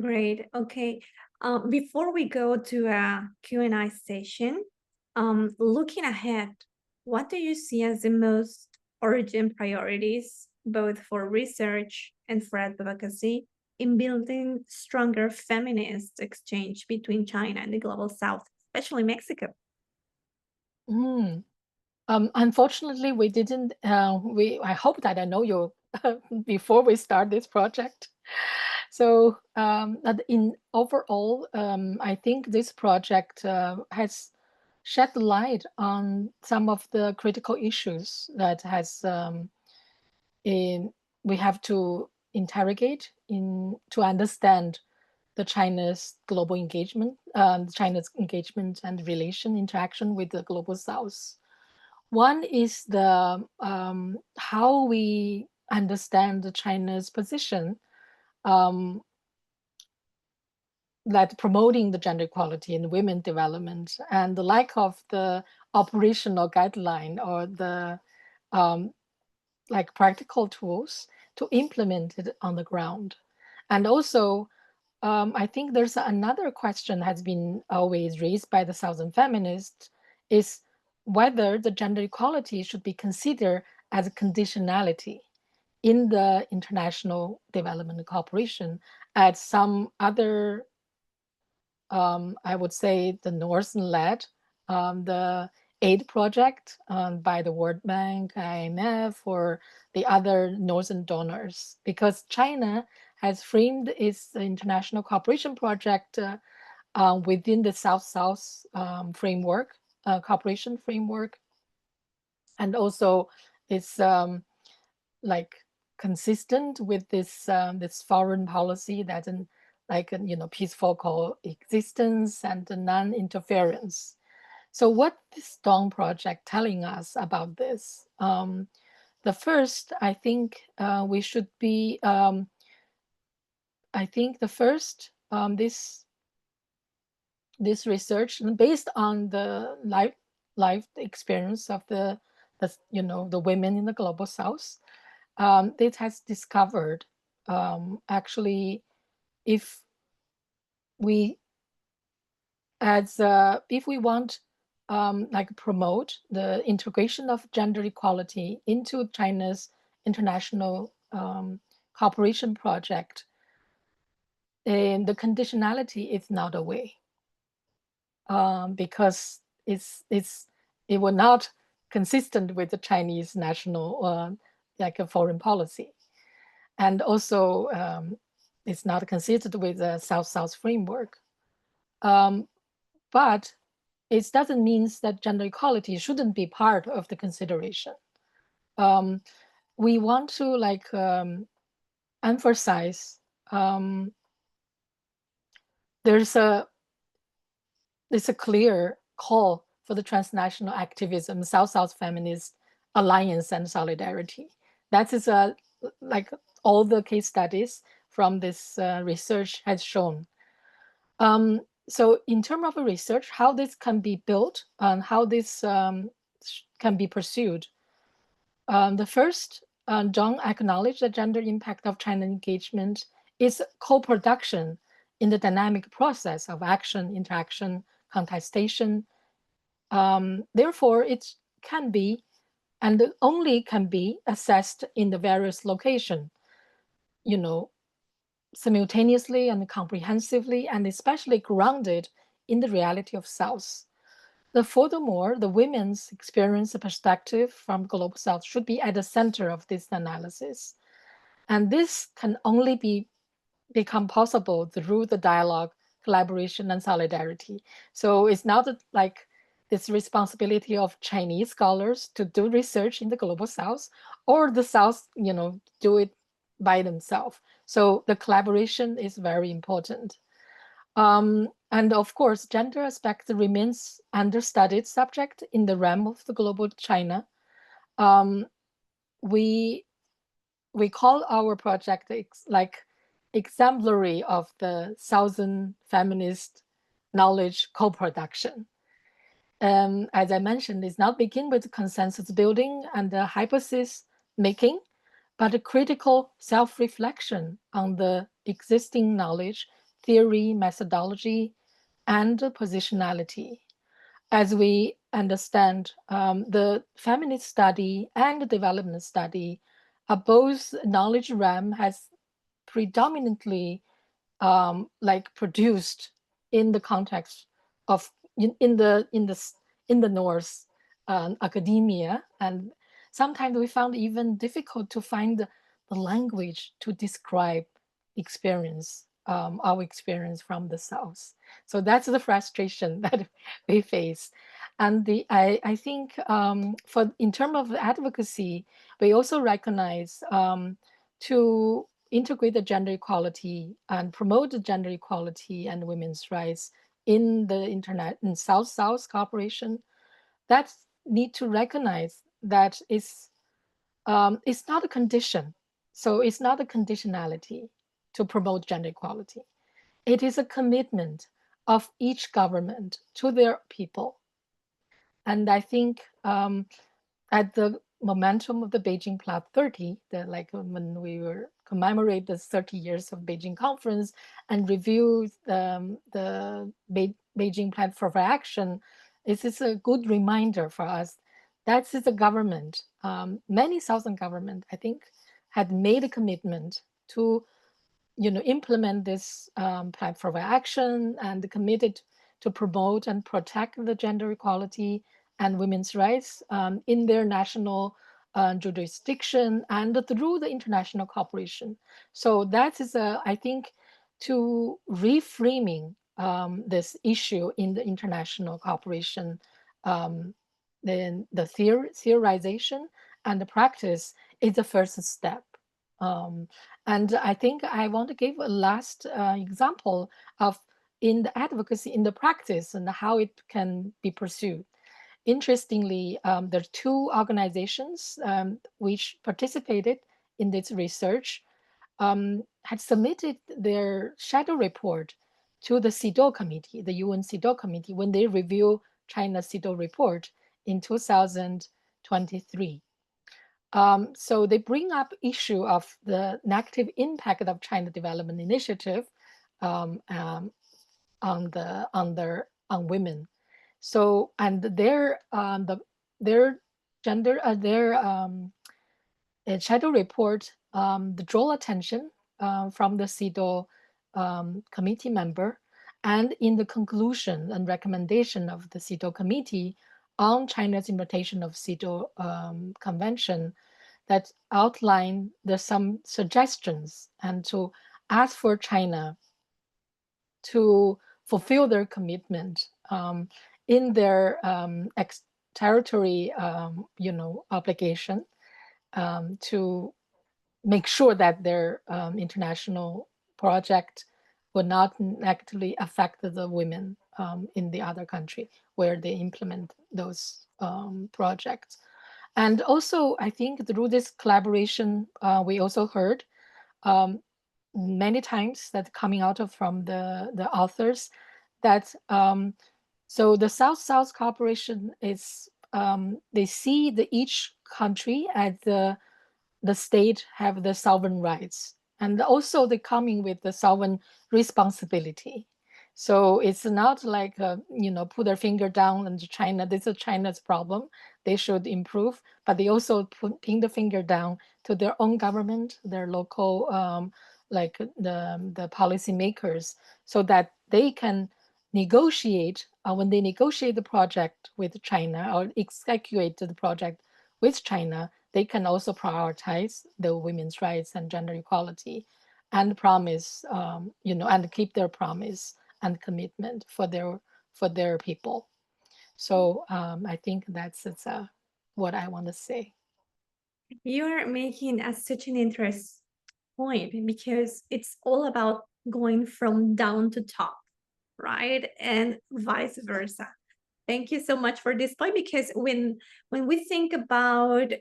[SPEAKER 1] Great. Okay. Before we go to a Q&A session, looking ahead, what do you see as the most urgent priorities, both for research and for advocacy, in building stronger feminist exchange between China and the global South, especially Mexico?
[SPEAKER 2] Unfortunately, we didn't. I hope that I know you before we start this project. So, in overall, I think this project has shed light on some of the critical issues that we have to interrogate to understand the China's global engagement, China's engagement and relation interaction with the global South. One is the how we understand China's position that promoting the gender equality and women development, and the lack of the operational guideline or the like practical tools to implement it on the ground. And also, I think there's another question has been always raised by the Southern feminists is whether the gender equality should be considered as a conditionality in the international development cooperation as some other, I would say the Northern-led, the aid project by the World Bank, IMF, or the other Northern donors, because China has framed its international cooperation project within the South-South framework, cooperation framework, and also it's like consistent with this foreign policy that peaceful coexistence and non-interference. So what this Dawn project telling us about this? The first, I think we should be. I think the first this research based on the life experience of the women in the global South. It has discovered actually if we if we want like promote the integration of gender equality into China's international cooperation project, and the conditionality is not a way, because it will not consistent with the Chinese national like a foreign policy, and also it's not consistent with the South-South framework. But it doesn't mean that gender equality shouldn't be part of the consideration. We want to emphasize there's a clear call for the transnational activism, South-South feminist alliance and solidarity. That is like all the case studies from this research has shown. So in terms of research, how this can be built and how this can be pursued. The first, John acknowledged the gender impact of China engagement is co-production in the dynamic process of action, interaction, contestation. Therefore, it can be and only can be assessed in the various locations, simultaneously and comprehensively, and especially grounded in the reality of South. Furthermore, the women's experience perspective from Global South should be at the center of this analysis. And this can only become possible through the dialogue, collaboration, and solidarity. So it's not like this responsibility of Chinese scholars to do research in the Global South, or the South, do it by themselves. So the collaboration is very important. And of course, gender aspect remains understudied subject in the realm of the global China. We call our project like exemplary of the Southern feminist knowledge co-production. As I mentioned, it's not begin with consensus building and hypothesis making, but a critical self-reflection on the existing knowledge, theory, methodology, and positionality. As we understand, the feminist study and development study are both knowledge realm has predominantly like produced in the context of in the North academia, and sometimes we found even difficult to find the language to describe experience, our experience from the South. So that's the frustration that we face. And I think for in terms of advocacy, we also recognize to integrate the gender equality and promote the gender equality and women's rights in the internet in South-South cooperation, that need to recognize that it's not a condition. So it's not a conditionality to promote gender equality. It is a commitment of each government to their people. And I think at the momentum of the Beijing Plus 30, like when we were commemorate the 30 years of Beijing Conference and review the Beijing Platform for Action, this is a good reminder for us. That is the government, many Southern government, I think, had made a commitment to implement this platform for action and committed to promote and protect the gender equality and women's rights in their national jurisdiction and through the international cooperation. So that is, I think, to reframing this issue in the international cooperation, then the theorization and the practice is the first step. And I think I want to give a last example of in the advocacy, in the practice, and how it can be pursued. Interestingly, there are two organizations which participated in this research, had submitted their shadow report to the CEDAW committee, the UN CEDAW committee, when they review China's CEDAW report in 2023. So they bring up issue of the negative impact of China Development Initiative on women. So and their gender shadow report draw attention from the CEDAW committee member, and in the conclusion and recommendation of the CEDAW committee on China's implementation of CEDAW convention, that outline some suggestions and to ask for China to fulfill their commitment in their territory, obligation to make sure that their international project would not negatively affect the women in the other country where they implement those projects. And also, I think through this collaboration, we also heard many times that coming out from the authors that so the South-South cooperation is they see each country as the state have the sovereign rights, and also they coming with the sovereign responsibility. So it's not like put their finger down and China, this is China's problem, they should improve, but they also putting the finger down to their own government, their local like the policymakers, so that they can negotiate when they negotiate the project with China or execute the project with China, they can also prioritize the women's rights and gender equality and promise, and keep their promise and commitment for their people. So I think that's what I want to say.
[SPEAKER 1] You're making such an interest point because it's all about going from down to top, right? And vice versa. Thank you so much for this point because when we think about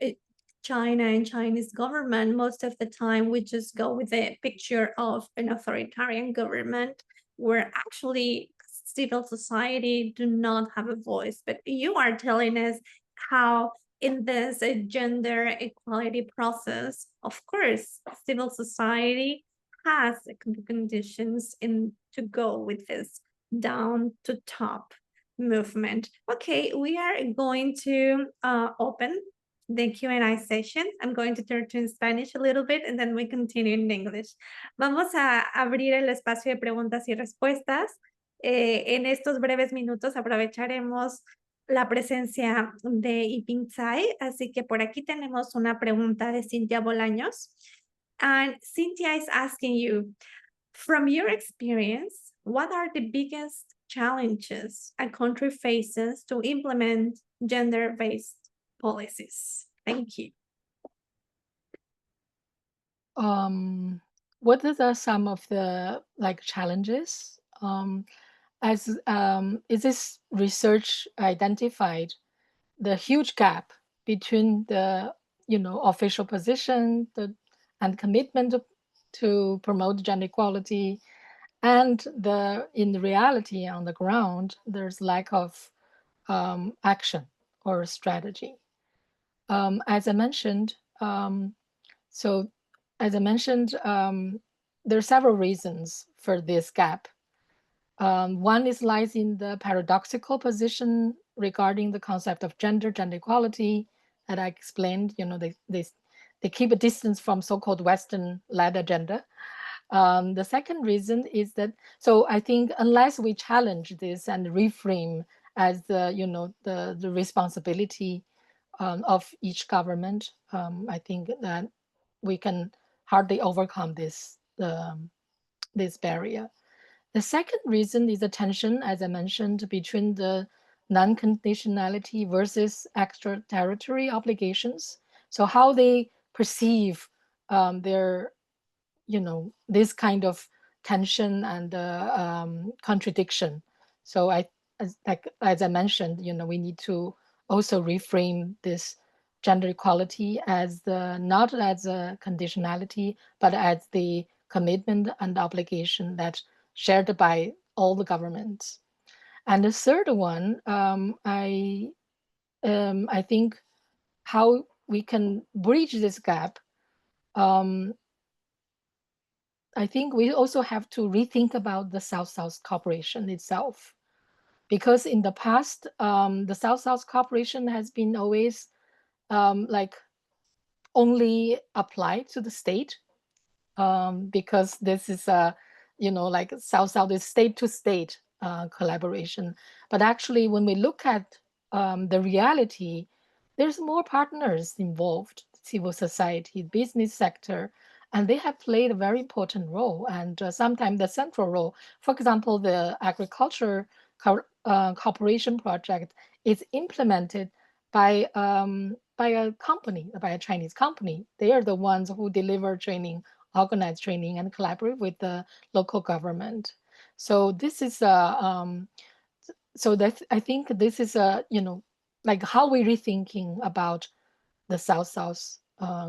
[SPEAKER 1] China and Chinese government, most of the time we just go with a picture of an authoritarian government where actually civil society do not have a voice. But you are telling us how in this gender equality process, of course, civil society has conditions in to go with this down to top movement. Okay, we are going to open the Q&A session. I'm going to turn to Spanish a little bit and then we continue in English. Vamos a abrir el espacio de preguntas y respuestas. En estos breves minutos aprovecharemos la presencia de Yiping Cai, así que por aquí tenemos una pregunta de Cintia Bolaños. And Cynthia is asking you, from your experience, what are the biggest challenges a country faces to implement gender-based policies? Thank you.
[SPEAKER 2] What are some of the challenges? Is this research identified the huge gap between the official position and commitment to promote gender equality, and in the reality on the ground, there's lack of action or strategy. As I mentioned, there are several reasons for this gap. One lies in the paradoxical position regarding the concept of gender equality that I explained. They keep a distance from so-called Western-led agenda. The second reason is that, so I think unless we challenge this and reframe as the responsibility of each government, I think that we can hardly overcome this barrier. The second reason is the tension, as I mentioned, between the non-conditionality versus extraterritorial obligations. So how they perceive their, this kind of tension and contradiction. So as I mentioned, we need to also reframe this gender equality as not as a conditionality, but as the commitment and obligation that shared by all the governments. And the third one, I think how we can bridge this gap. I think we also have to rethink about the South-South cooperation itself, because in the past, the South-South cooperation has been always only applied to the state, because this is South-South is state-to-state collaboration. But actually, when we look at the reality, there's more partners involved, civil society, business sector, and they have played a very important role, and sometimes the central role. For example, the agriculture cooperation project is implemented by a company, by a Chinese company. They are the ones who deliver training, organize training, and collaborate with the local government. So this is so that I think this is how we're rethinking about the South-South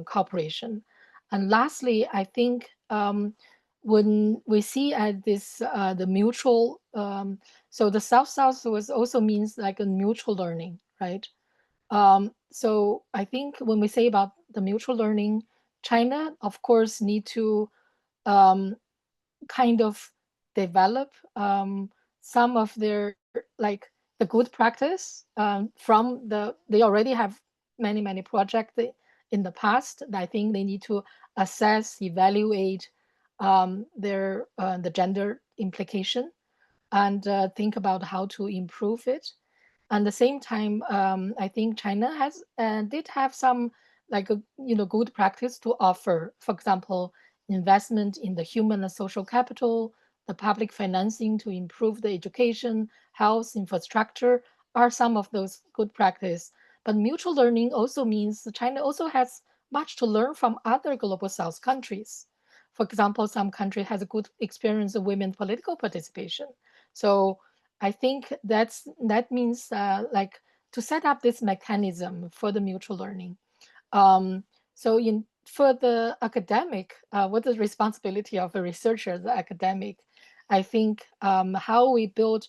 [SPEAKER 2] cooperation. And lastly, I think when we see at this the mutual, so the South-South also means like a mutual learning, right? So I think when we say about the mutual learning, China, of course, need to kind of develop some of their the good practice from they already have many projects in the past. I think they need to assess, evaluate the gender implication and think about how to improve it. At the same time, I think China did have some good practice to offer. For example, investment in the human and social capital, the public financing to improve the education, health, infrastructure are some of those good practice. But mutual learning also means China also has much to learn from other global South countries. for example, some country has a good experience of women political participation. So I think that means like to set up this mechanism for the mutual learning. So for the academic, what is the responsibility of a researcher, the academic? I think how we build,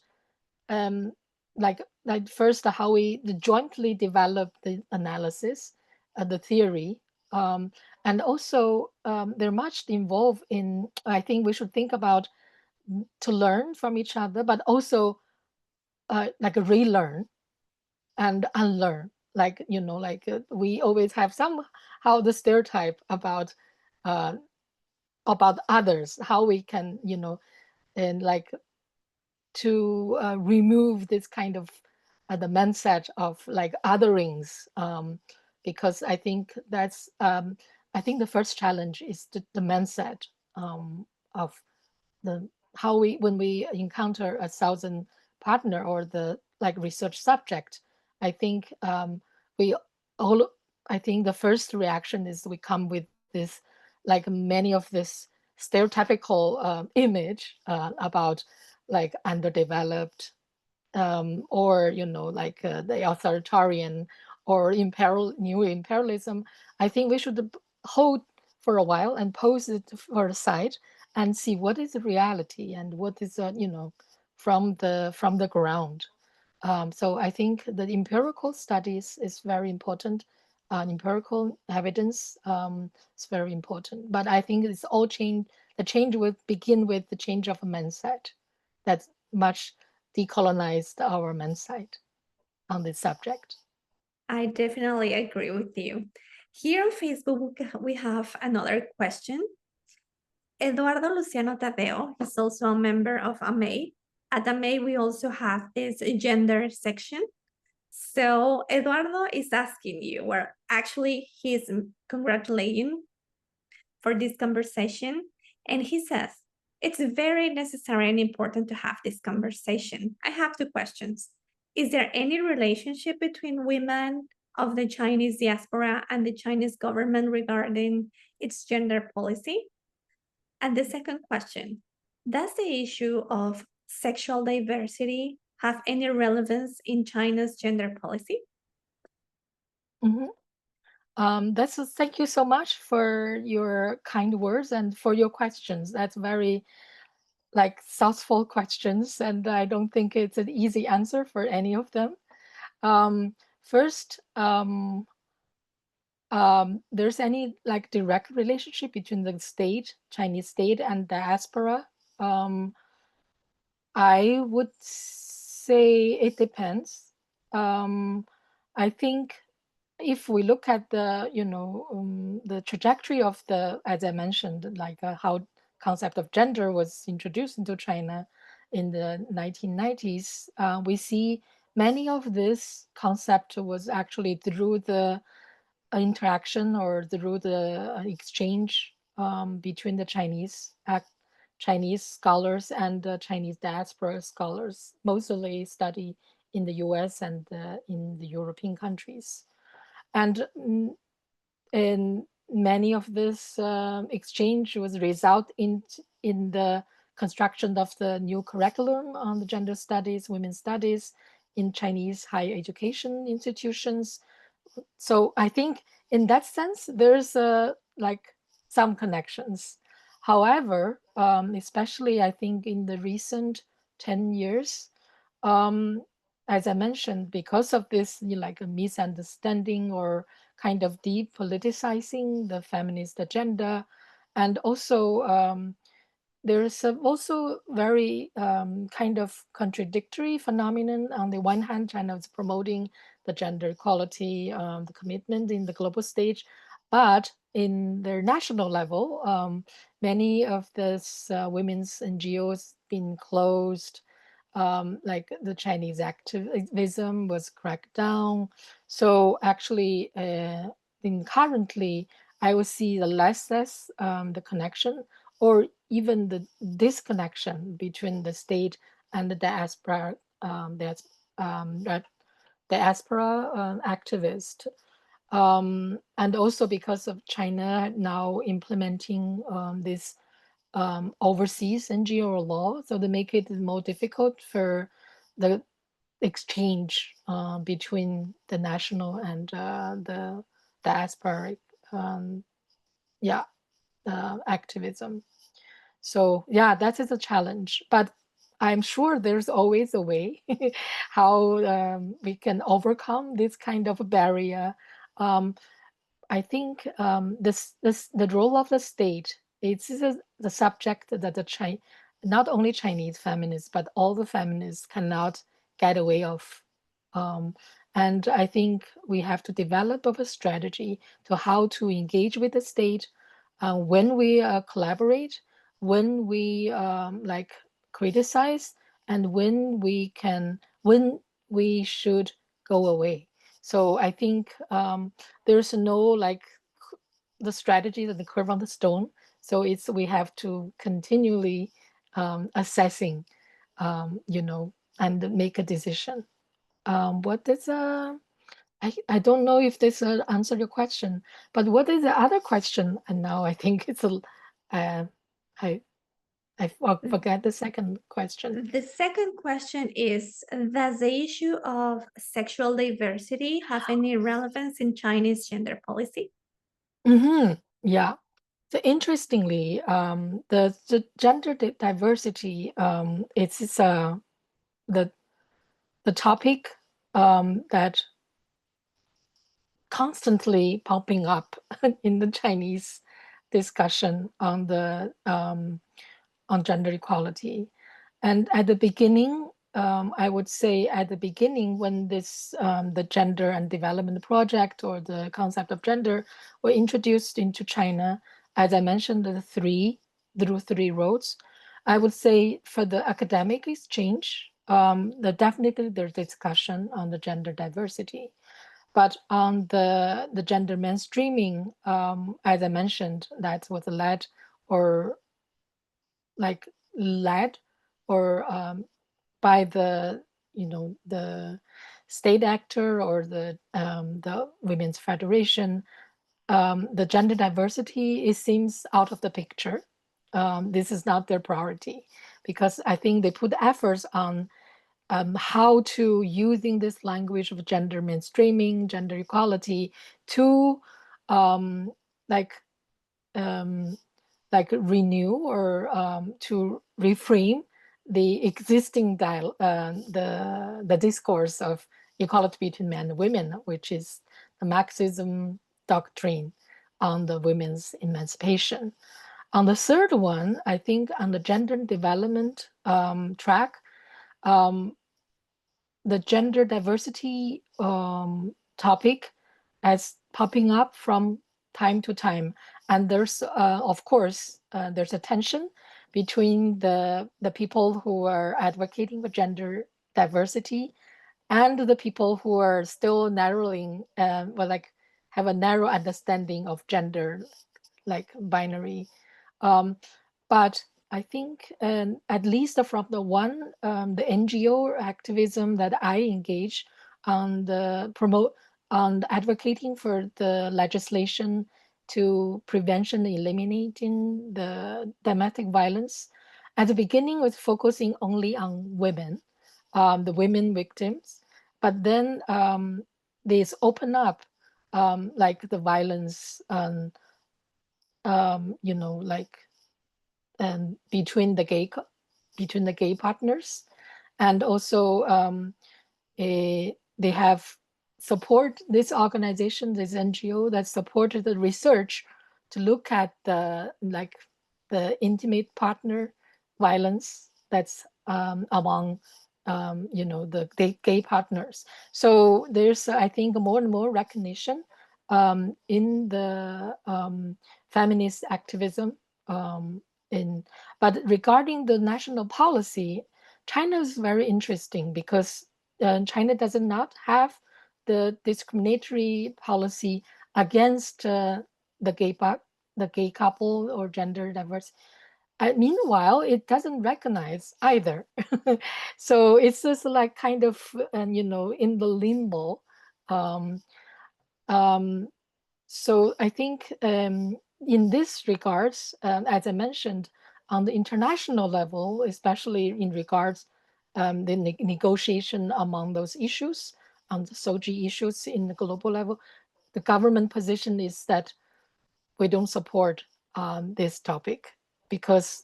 [SPEAKER 2] like first how we jointly develop the analysis, the theory, and also they're much involved in. I think we should think about to learn from each other, but also like relearn and unlearn. Like we always have somehow the stereotype about others, how we can and like to remove this kind of the mindset of like otherings, because I think that's I think the first challenge is the mindset of the how we when we encounter a thousand partner or the like research subject. I think we all I think the first reaction is we come with this like many of this stereotypical image about like underdeveloped, or like the authoritarian or new imperialism. I think we should hold for a while and pose it for a side and see what is the reality and what is from the ground. So I think the empirical studies is very important. Empirical evidence is very important. But I think it's all change. The change will begin with the change of a mindset. That's much decolonized our mindset on this subject.
[SPEAKER 1] I definitely agree with you. Here on Facebook, we have another question. Eduardo Luciano Tadeo is also a member of AME. At AME, we also have this gender section. So Eduardo is asking you, well, actually, he's congratulating for this conversation. And he says, it's very necessary and important to have this conversation. I have two questions. Is there any relationship between women of the Chinese diaspora and the Chinese government regarding its gender policy? And the second question, does the issue of sexual diversity have any relevance in China's gender policy?
[SPEAKER 2] Thank you so much for your kind words and for your questions. That's very like thoughtful questions, and I don't think it's an easy answer for any of them. First, there's any like direct relationship between the state, Chinese state, and diaspora? I would say it depends. I think if we look at the the trajectory of the, as I mentioned, like how concept of gender was introduced into China in the 1990s, we see many of this concept was actually through the interaction or through the exchange between the Chinese scholars and Chinese diaspora scholars, mostly study in the US and in the European countries. And in many of this exchange was result in the construction of the new curriculum on the gender studies, women's studies in Chinese higher education institutions. So I think in that sense, there's like some connections. However, especially I think in the recent 10 years, as I mentioned, because of this like a misunderstanding or kind of depoliticizing the feminist agenda, and also there is also very kind of contradictory phenomenon. On the one hand, China is promoting the gender equality, the commitment in the global stage, but in their national level, many of these women's NGOs been closed. Like the Chinese activism was cracked down. So actually, currently, I will see the less the connection or even the disconnection between the state and the diaspora activist. And also because of China now implementing this overseas NGO law, so they make it more difficult for the exchange between the national and the diasporic activism. So yeah, that is a challenge, but I'm sure there's always a way how we can overcome this kind of barrier. I think the role of the state, it's the subject that not only Chinese feminists, but all the feminists cannot get away of. And I think we have to develop a strategy to how to engage with the state when we collaborate, when we like criticize, and when we should go away. So I think there's no like the strategy that the curve on the stone. So we have to continually assessing, and make a decision. What is I don't know if this answered your question, but what is the other question? And now I think it's I forget the second question.
[SPEAKER 1] The second question is, does the issue of sexual diversity have any relevance in Chinese gender policy?
[SPEAKER 2] Yeah. So interestingly, the gender diversity, it's the topic that constantly popping up in the Chinese discussion on gender equality. And at the beginning, I would say at the beginning when the gender and development project or the concept of gender were introduced into China, as I mentioned, through three roads, I would say for the academic exchange, definitely there's discussion on the gender diversity. But on the gender mainstreaming, as I mentioned, that was led or by the the state actor or the Women's Federation. The gender diversity, it seems out of the picture. This is not their priority, because I think they put efforts on how to using this language of gender mainstreaming, gender equality to like renew or to reframe the existing the discourse of equality between men and women, which is the Marxism doctrine on the women's emancipation. On the third one, I think on the gender development track, the gender diversity topic as popping up from time to time. And there's, of course, there's a tension between the people who are advocating for gender diversity and the people who are still narrowing, have a narrow understanding of gender, like binary. But I think, at least from the NGO activism that I engage on on advocating for the legislation to prevention and eliminating the domestic violence, at the beginning was focusing only on women, the women victims, but then this open up like the violence between the gay partners, and also they have support this organization, this NGO that supported the research to look at the intimate partner violence that's among the gay partners. So there's, I think, more and more recognition in the feminist activism. But regarding the national policy, China is very interesting because China does not have the discriminatory policy against the gay couple or gender diverse. Meanwhile, it doesn't recognize either. So it's just like kind of in the limbo. So I think in this regards, as I mentioned, on the international level, especially in regards the negotiation among those issues, on the SOGI issues in the global level, the government position is that we don't support this topic because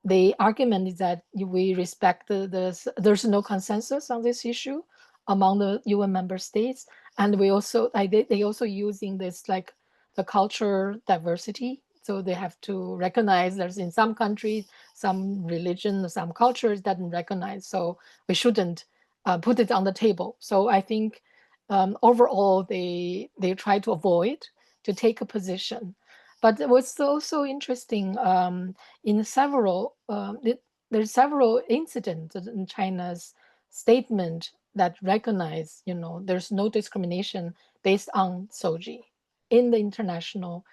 [SPEAKER 2] the argument is that we respect there's no consensus on this issue among the UN member states, and we also they also using this like the culture diversity, so they have to recognize there's in some countries some religion, some cultures doesn't recognize, so we shouldn't put it on the table. So I think overall they try to avoid to take a position. But what's also interesting in several there's several incidents in China's statement that recognize, there's no discrimination based on SOGI in the international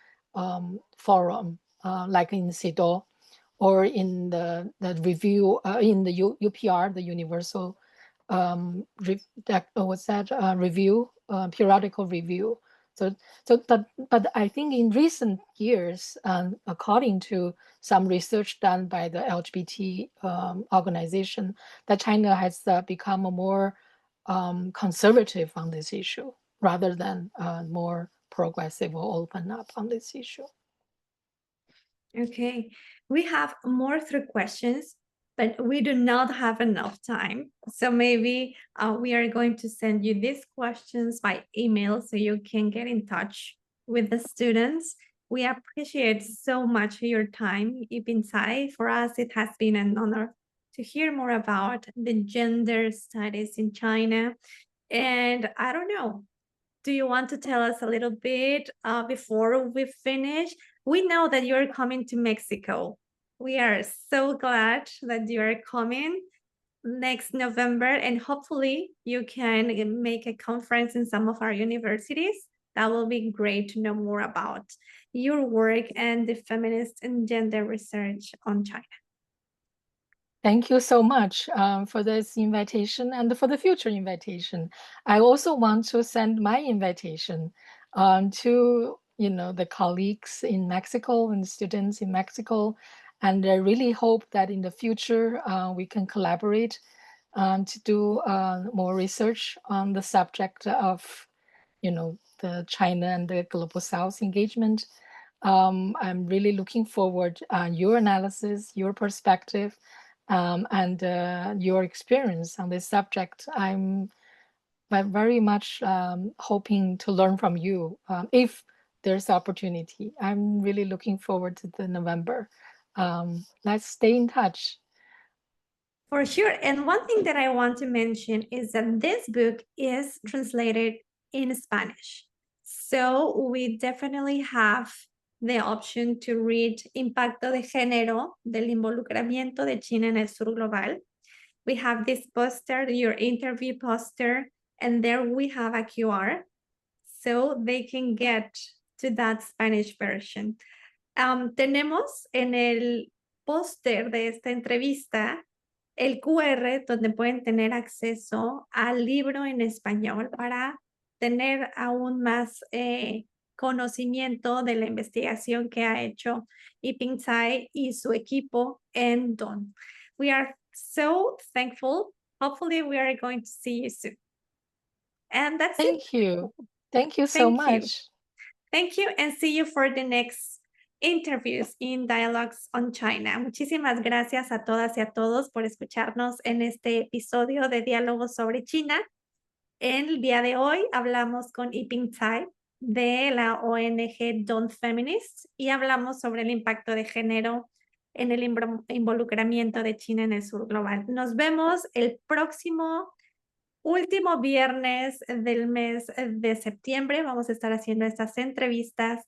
[SPEAKER 2] forum, like in CEDAW or in the review in the UPR, the Universal review, periodical review. But I think in recent years, according to some research done by the LGBT organization, that China has become a more conservative on this issue rather than more progressive or open up on this issue.
[SPEAKER 1] Okay, we have more 3 questions, but we do not have enough time. So maybe we are going to send you these questions by email so you can get in touch with the students. We appreciate so much your time, Yiping Cai. For us, it has been an honor to hear more about the gender studies in China. And I don't know, do you want to tell us a little bit before we finish? We know that you're coming to Mexico. We are so glad that you are coming next November, and hopefully you can make a conference in some of our universities. That will be great to know more about your work and the feminist and gender research on China.
[SPEAKER 2] Thank you so much for this invitation and for the future invitation. I also want to send my invitation to the colleagues in Mexico and students in Mexico, and I really hope that in the future we can collaborate to do more research on the subject of the China and the Global South engagement. I'm really looking forward your analysis, your perspective, and your experience on this subject. I'm very much hoping to learn from you if there's opportunity. I'm really looking forward to the November. Let's stay in touch.
[SPEAKER 1] For sure. And one thing that I want to mention is that this book is translated in Spanish. So we definitely have the option to read Impacto de género del involucramiento de China en el Sur Global. We have this poster, your interview poster, and there we have a QR so they can get to that Spanish version. Tenemos en el póster de esta entrevista el QR donde pueden tener acceso al libro en español para tener aún más conocimiento de la investigación que ha hecho Yiping Cai y su equipo en DON. We are so thankful. Hopefully we are going to see you soon. And that's it.
[SPEAKER 2] Thank you. Thank you so much.
[SPEAKER 1] Thank you, and see you for the next interviews in Dialogues on China. Muchísimas gracias a todas y a todos por escucharnos en este episodio de Diálogos sobre China. El día de hoy hablamos con Yiping Cai de la ONG Don't Feminist y hablamos sobre el impacto de género en el involucramiento de China en el Sur Global. Nos vemos el próximo último viernes del mes de septiembre. Vamos a estar haciendo estas entrevistas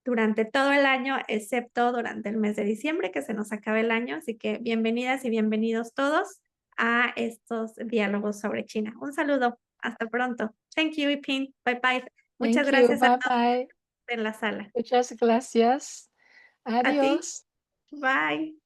[SPEAKER 1] durante todo el año, excepto durante el mes de diciembre, que se nos acaba el año. Así que bienvenidas y bienvenidos todos a estos diálogos sobre China. Un saludo. Hasta pronto. Thank you, Yiping. Bye bye. Muchas gracias a todos en la sala.
[SPEAKER 2] Muchas gracias. Adiós.
[SPEAKER 1] Bye.